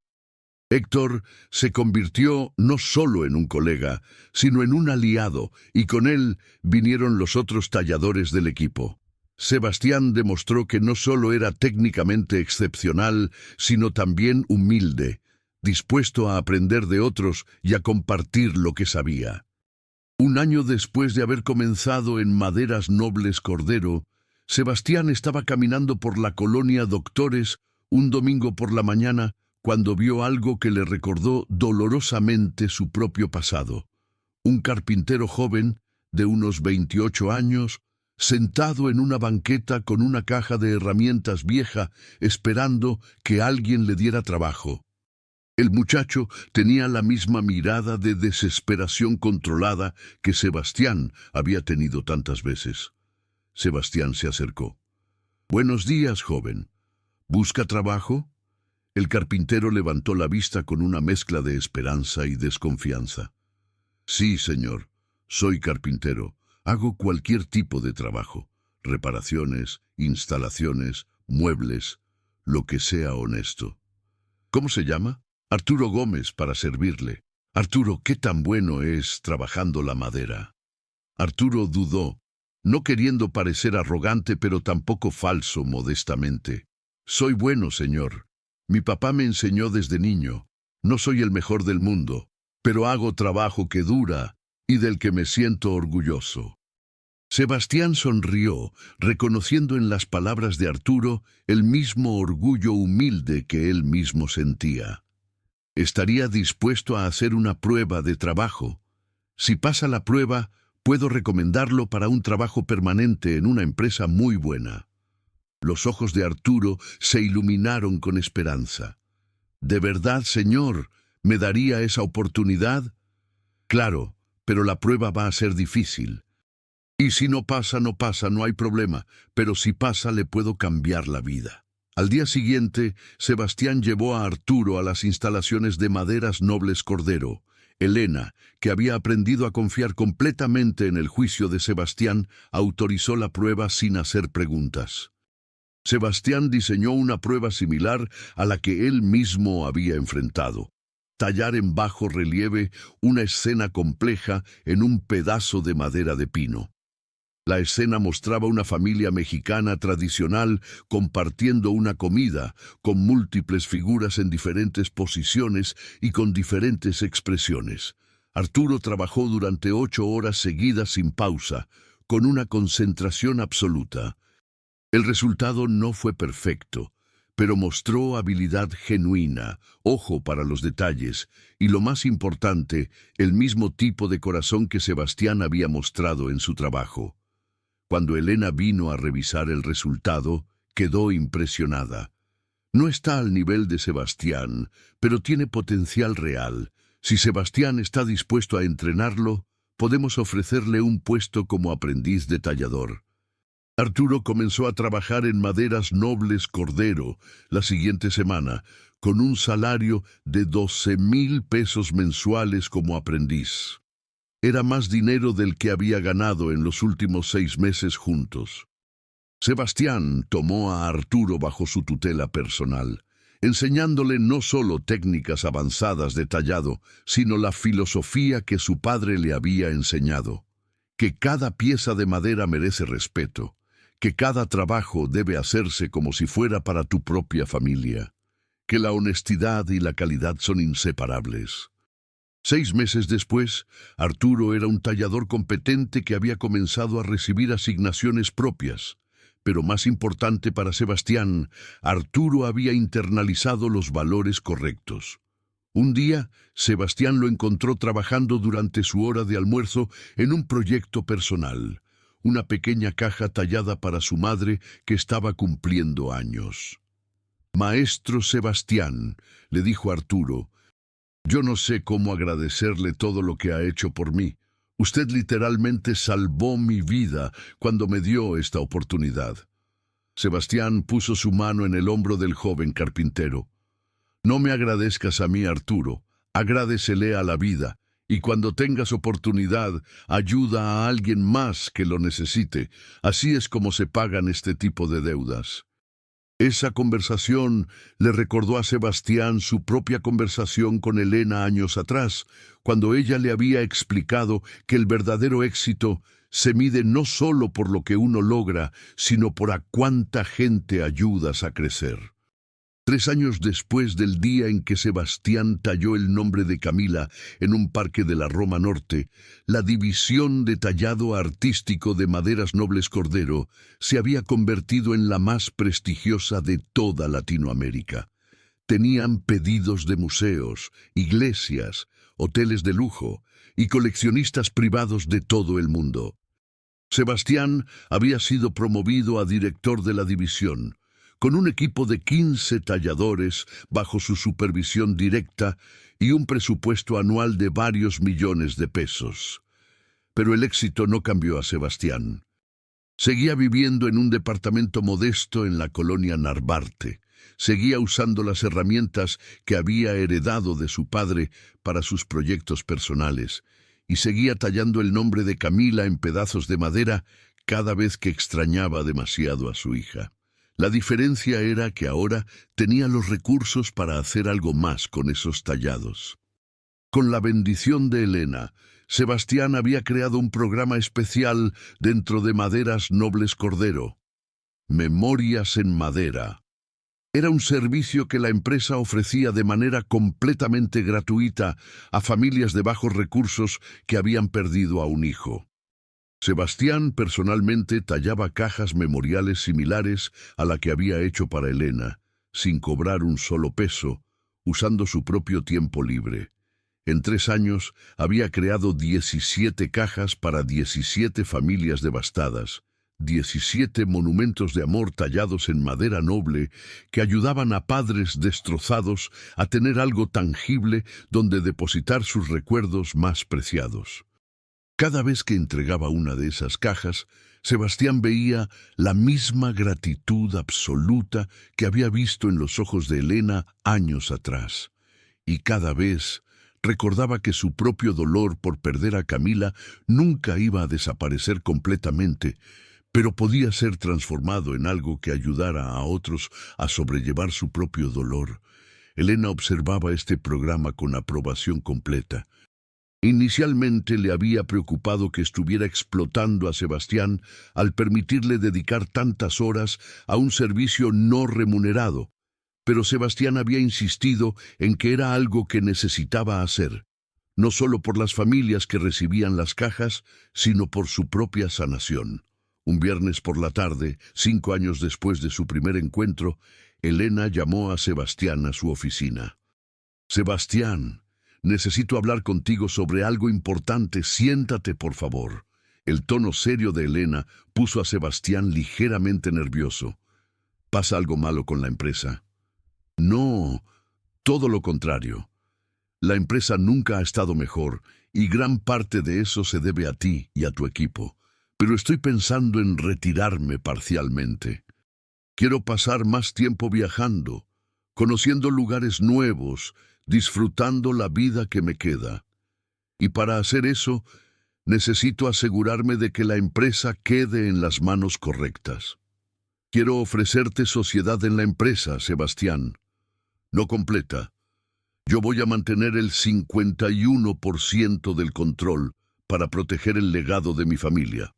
Héctor se convirtió no solo en un colega, sino en un aliado, y con él vinieron los otros talladores del equipo. Sebastián demostró que no solo era técnicamente excepcional, sino también humilde, dispuesto a aprender de otros y a compartir lo que sabía. Un año después de haber comenzado en Maderas Nobles Cordero, Sebastián estaba caminando por la colonia Doctores un domingo por la mañana cuando vio algo que le recordó dolorosamente su propio pasado. Un carpintero joven, de unos 28 años, sentado en una banqueta con una caja de herramientas vieja, esperando que alguien le diera trabajo. El muchacho tenía la misma mirada de desesperación controlada que Sebastián había tenido tantas veces. Sebastián se acercó. «Buenos días, joven. ¿Busca trabajo?» El carpintero levantó la vista con una mezcla de esperanza y desconfianza. «Sí, señor. Soy carpintero. Hago cualquier tipo de trabajo. Reparaciones, instalaciones, muebles, lo que sea honesto». «¿Cómo se llama?» «Arturo Gómez, para servirle». «Arturo, ¿qué tan bueno es trabajando la madera?» Arturo dudó, no queriendo parecer arrogante, pero tampoco falso modestamente. «Soy bueno, señor. Mi papá me enseñó desde niño. No soy el mejor del mundo, pero hago trabajo que dura y del que me siento orgulloso». Sebastián sonrió, reconociendo en las palabras de Arturo el mismo orgullo humilde que él mismo sentía. «Estaría dispuesto a hacer una prueba de trabajo. Si pasa la prueba, puedo recomendarlo para un trabajo permanente en una empresa muy buena». Los ojos de Arturo se iluminaron con esperanza. «¿De verdad, señor, me daría esa oportunidad?» «Claro, pero la prueba va a ser difícil. Y si no pasa, no pasa, no hay problema, pero si pasa, le puedo cambiar la vida». Al día siguiente, Sebastián llevó a Arturo a las instalaciones de Maderas Nobles Cordero. Elena, que había aprendido a confiar completamente en el juicio de Sebastián, autorizó la prueba sin hacer preguntas. Sebastián diseñó una prueba similar a la que él mismo había enfrentado: tallar en bajo relieve una escena compleja en un pedazo de madera de pino. La escena mostraba una familia mexicana tradicional compartiendo una comida, con múltiples figuras en diferentes posiciones y con diferentes expresiones. Arturo trabajó durante 8 horas seguidas sin pausa, con una concentración absoluta. El resultado no fue perfecto, pero mostró habilidad genuina, ojo para los detalles y, lo más importante, el mismo tipo de corazón que Sebastián había mostrado en su trabajo. Cuando Elena vino a revisar el resultado, quedó impresionada. «No está al nivel de Sebastián, pero tiene potencial real. Si Sebastián está dispuesto a entrenarlo, podemos ofrecerle un puesto como aprendiz de tallador». Arturo comenzó a trabajar en Maderas Nobles Cordero la siguiente semana, con un salario de 12,000 pesos mensuales como aprendiz. Era más dinero del que había ganado en los últimos 6 meses juntos. Sebastián tomó a Arturo bajo su tutela personal, enseñándole no solo técnicas avanzadas de tallado, sino la filosofía que su padre le había enseñado: que cada pieza de madera merece respeto, que cada trabajo debe hacerse como si fuera para tu propia familia, que la honestidad y la calidad son inseparables. 6 meses después, Arturo era un tallador competente que había comenzado a recibir asignaciones propias. Pero más importante para Sebastián, Arturo había internalizado los valores correctos. Un día, Sebastián lo encontró trabajando durante su hora de almuerzo en un proyecto personal, una pequeña caja tallada para su madre que estaba cumpliendo años. «Maestro Sebastián», le dijo Arturo, «yo no sé cómo agradecerle todo lo que ha hecho por mí. Usted literalmente salvó mi vida cuando me dio esta oportunidad». Sebastián puso su mano en el hombro del joven carpintero. «No me agradezcas a mí, Arturo, agradécele a la vida, y cuando tengas oportunidad, ayuda a alguien más que lo necesite. Así es como se pagan este tipo de deudas». Esa conversación le recordó a Sebastián su propia conversación con Elena años atrás, cuando ella le había explicado que el verdadero éxito se mide no solo por lo que uno logra, sino por a cuánta gente ayudas a crecer. 3 años después del día en que Sebastián talló el nombre de Camila en un parque de la Roma Norte, la división de tallado artístico de Maderas Nobles Cordero se había convertido en la más prestigiosa de toda Latinoamérica. Tenían pedidos de museos, iglesias, hoteles de lujo y coleccionistas privados de todo el mundo. Sebastián había sido promovido a director de la división, con un equipo de 15 talladores bajo su supervisión directa y un presupuesto anual de varios millones de pesos. Pero el éxito no cambió a Sebastián. Seguía viviendo en un departamento modesto en la colonia Narvarte. Seguía usando las herramientas que había heredado de su padre para sus proyectos personales, y seguía tallando el nombre de Camila en pedazos de madera cada vez que extrañaba demasiado a su hija. La diferencia era que ahora tenía los recursos para hacer algo más con esos tallados. Con la bendición de Elena, Sebastián había creado un programa especial dentro de Maderas Nobles Cordero: Memorias en Madera. Era un servicio que la empresa ofrecía de manera completamente gratuita a familias de bajos recursos que habían perdido a un hijo. Sebastián personalmente tallaba cajas memoriales similares a la que había hecho para Elena, sin cobrar un solo peso, usando su propio tiempo libre. En 3 años había creado 17 cajas para 17 familias devastadas, 17 monumentos de amor tallados en madera noble que ayudaban a padres destrozados a tener algo tangible donde depositar sus recuerdos más preciados. Cada vez que entregaba una de esas cajas, Sebastián veía la misma gratitud absoluta que había visto en los ojos de Elena años atrás. Y cada vez recordaba que su propio dolor por perder a Camila nunca iba a desaparecer completamente, pero podía ser transformado en algo que ayudara a otros a sobrellevar su propio dolor. Elena observaba este programa con aprobación completa. Inicialmente le había preocupado que estuviera explotando a Sebastián al permitirle dedicar tantas horas a un servicio no remunerado, pero Sebastián había insistido en que era algo que necesitaba hacer, no solo por las familias que recibían las cajas, sino por su propia sanación. Un viernes por la tarde, 5 años después de su primer encuentro, Elena llamó a Sebastián a su oficina. «Sebastián, necesito hablar contigo sobre algo importante. Siéntate, por favor». El tono serio de Elena puso a Sebastián ligeramente nervioso. «¿Pasa algo malo con la empresa?» «No, todo lo contrario. La empresa nunca ha estado mejor, y gran parte de eso se debe a ti y a tu equipo. pero estoy pensando en retirarme parcialmente. Quiero pasar más tiempo viajando, conociendo lugares nuevos, disfrutando la vida que me queda. Y para hacer eso, necesito asegurarme de que la empresa quede en las manos correctas. Quiero ofrecerte sociedad en la empresa, Sebastián. No completa. Yo voy a mantener el 51% del control para proteger el legado de mi familia.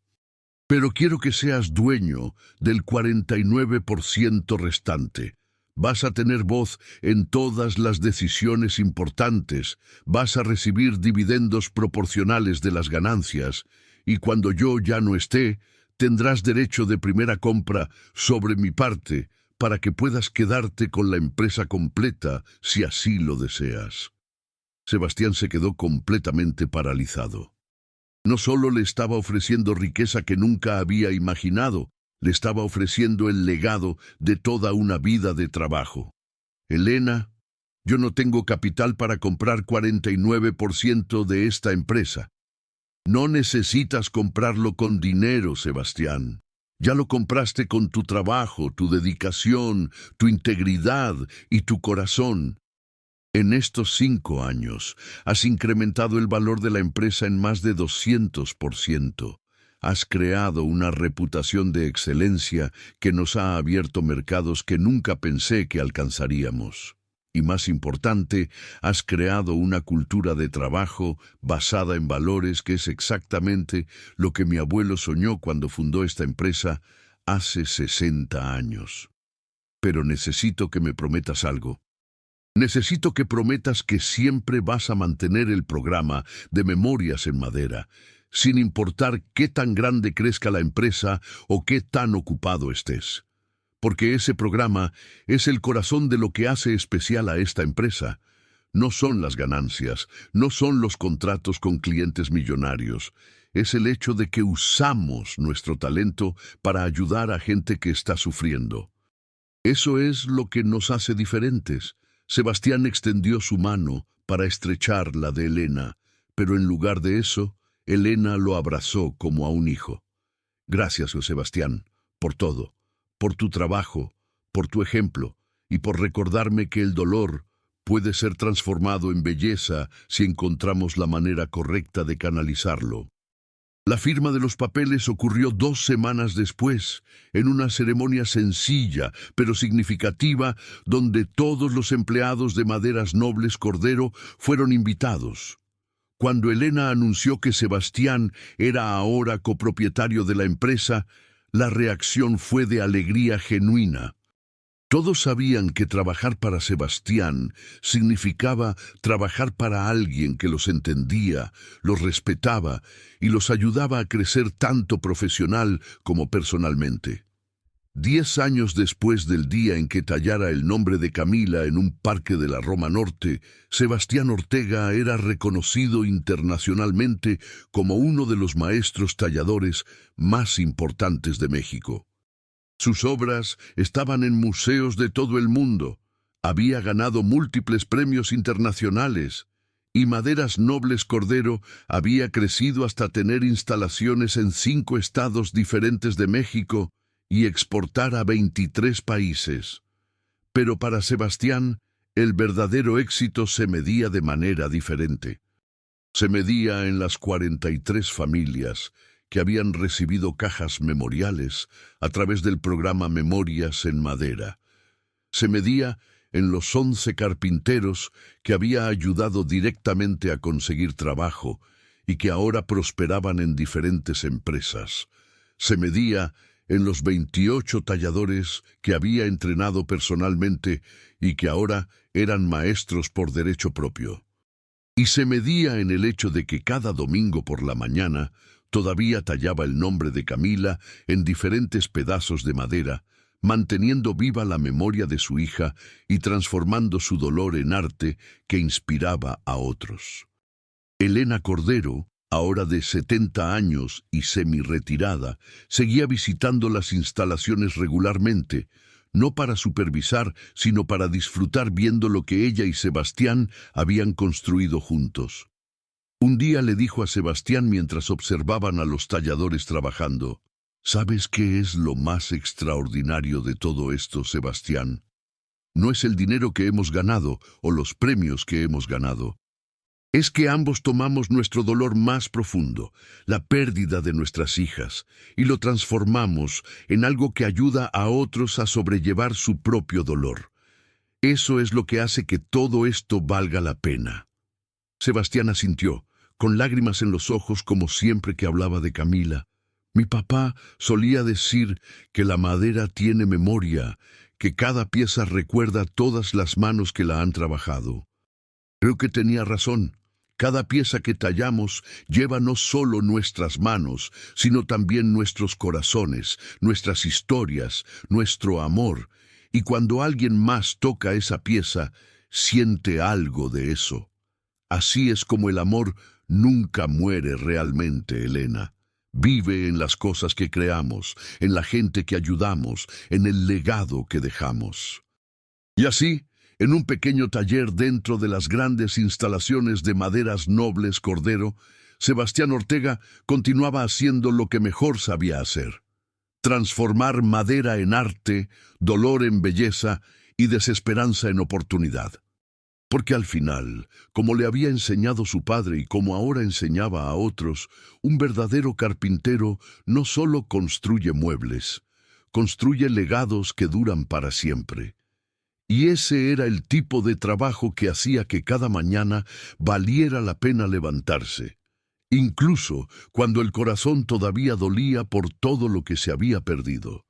Pero quiero que seas dueño del 49% restante. Vas a tener voz en todas las decisiones importantes, vas a recibir dividendos proporcionales de las ganancias, y cuando yo ya no esté, tendrás derecho de primera compra sobre mi parte para que puedas quedarte con la empresa completa si así lo deseas. Sebastián se quedó completamente paralizado. No solo le estaba ofreciendo riqueza que nunca había imaginado, le estaba ofreciendo el legado de toda una vida de trabajo. Elena, yo no tengo capital para comprar 49% de esta empresa. No necesitas comprarlo con dinero, Sebastián. Ya lo compraste con tu trabajo, tu dedicación, tu integridad y tu corazón. En estos 5 años, has incrementado el valor de la empresa en más de 200%. Has creado una reputación de excelencia que nos ha abierto mercados que nunca pensé que alcanzaríamos. Y más importante, has creado una cultura de trabajo basada en valores que es exactamente lo que mi abuelo soñó cuando fundó esta empresa hace 60 años. Pero necesito que me prometas algo. Necesito que prometas que siempre vas a mantener el programa de Memorias en Madera, sin importar qué tan grande crezca la empresa o qué tan ocupado estés. Porque ese programa es el corazón de lo que hace especial a esta empresa. No son las ganancias, no son los contratos con clientes millonarios. Es el hecho de que usamos nuestro talento para ayudar a gente que está sufriendo. Eso es lo que nos hace diferentes. Sebastián extendió su mano para estrechar la de Elena, pero en lugar de eso, Elena lo abrazó como a un hijo. Gracias, Sebastián, por todo, por tu trabajo, por tu ejemplo y por recordarme que el dolor puede ser transformado en belleza si encontramos la manera correcta de canalizarlo. La firma de los papeles ocurrió 2 semanas después, en una ceremonia sencilla pero significativa donde todos los empleados de Maderas Nobles Cordero fueron invitados. Cuando Elena anunció que Sebastián era ahora copropietario de la empresa, la reacción fue de alegría genuina. Todos sabían que trabajar para Sebastián significaba trabajar para alguien que los entendía, los respetaba y los ayudaba a crecer tanto profesional como personalmente. 10 años después del día en que tallara el nombre de Camila en un parque de la Roma Norte, Sebastián Ortega era reconocido internacionalmente como uno de los maestros talladores más importantes de México. Sus obras estaban en museos de todo el mundo. Había ganado múltiples premios internacionales y Maderas Nobles Cordero había crecido hasta tener instalaciones en 5 estados diferentes de México y exportar a 23 países. Pero para Sebastián, el verdadero éxito se medía de manera diferente. Se medía en las 43 familias que habían recibido cajas memoriales a través del programa Memorias en Madera. Se medía en los 11 carpinteros que había ayudado directamente a conseguir trabajo y que ahora prosperaban en diferentes empresas. Se medía en los 28 talladores que había entrenado personalmente y que ahora eran maestros por derecho propio. Y se medía en el hecho de que cada domingo por la mañana todavía tallaba el nombre de Camila en diferentes pedazos de madera, manteniendo viva la memoria de su hija y transformando su dolor en arte que inspiraba a otros. Elena Cordero, ahora de 70 años y semi-retirada, seguía visitando las instalaciones regularmente, no para supervisar, sino para disfrutar viendo lo que ella y Sebastián habían construido juntos. Un día le dijo a Sebastián mientras observaban a los talladores trabajando: ¿Sabes qué es lo más extraordinario de todo esto, Sebastián? No es el dinero que hemos ganado o los premios que hemos ganado. Es que ambos tomamos nuestro dolor más profundo, la pérdida de nuestras hijas, y lo transformamos en algo que ayuda a otros a sobrellevar su propio dolor. Eso es lo que hace que todo esto valga la pena. Sebastián asintió, con lágrimas en los ojos como siempre que hablaba de Camila. Mi papá solía decir que la madera tiene memoria, que cada pieza recuerda todas las manos que la han trabajado. Creo que tenía razón. Cada pieza que tallamos lleva no solo nuestras manos, sino también nuestros corazones, nuestras historias, nuestro amor. Y cuando alguien más toca esa pieza, siente algo de eso. Así es como el amor nunca muere realmente, Elena. Vive en las cosas que creamos, en la gente que ayudamos, en el legado que dejamos. Y así, en un pequeño taller dentro de las grandes instalaciones de Maderas Nobles Cordero, Sebastián Ortega continuaba haciendo lo que mejor sabía hacer: transformar madera en arte, dolor en belleza y desesperanza en oportunidad. Porque al final, como le había enseñado su padre y como ahora enseñaba a otros, un verdadero carpintero no solo construye muebles, construye legados que duran para siempre. Y ese era el tipo de trabajo que hacía que cada mañana valiera la pena levantarse, incluso cuando el corazón todavía dolía por todo lo que se había perdido.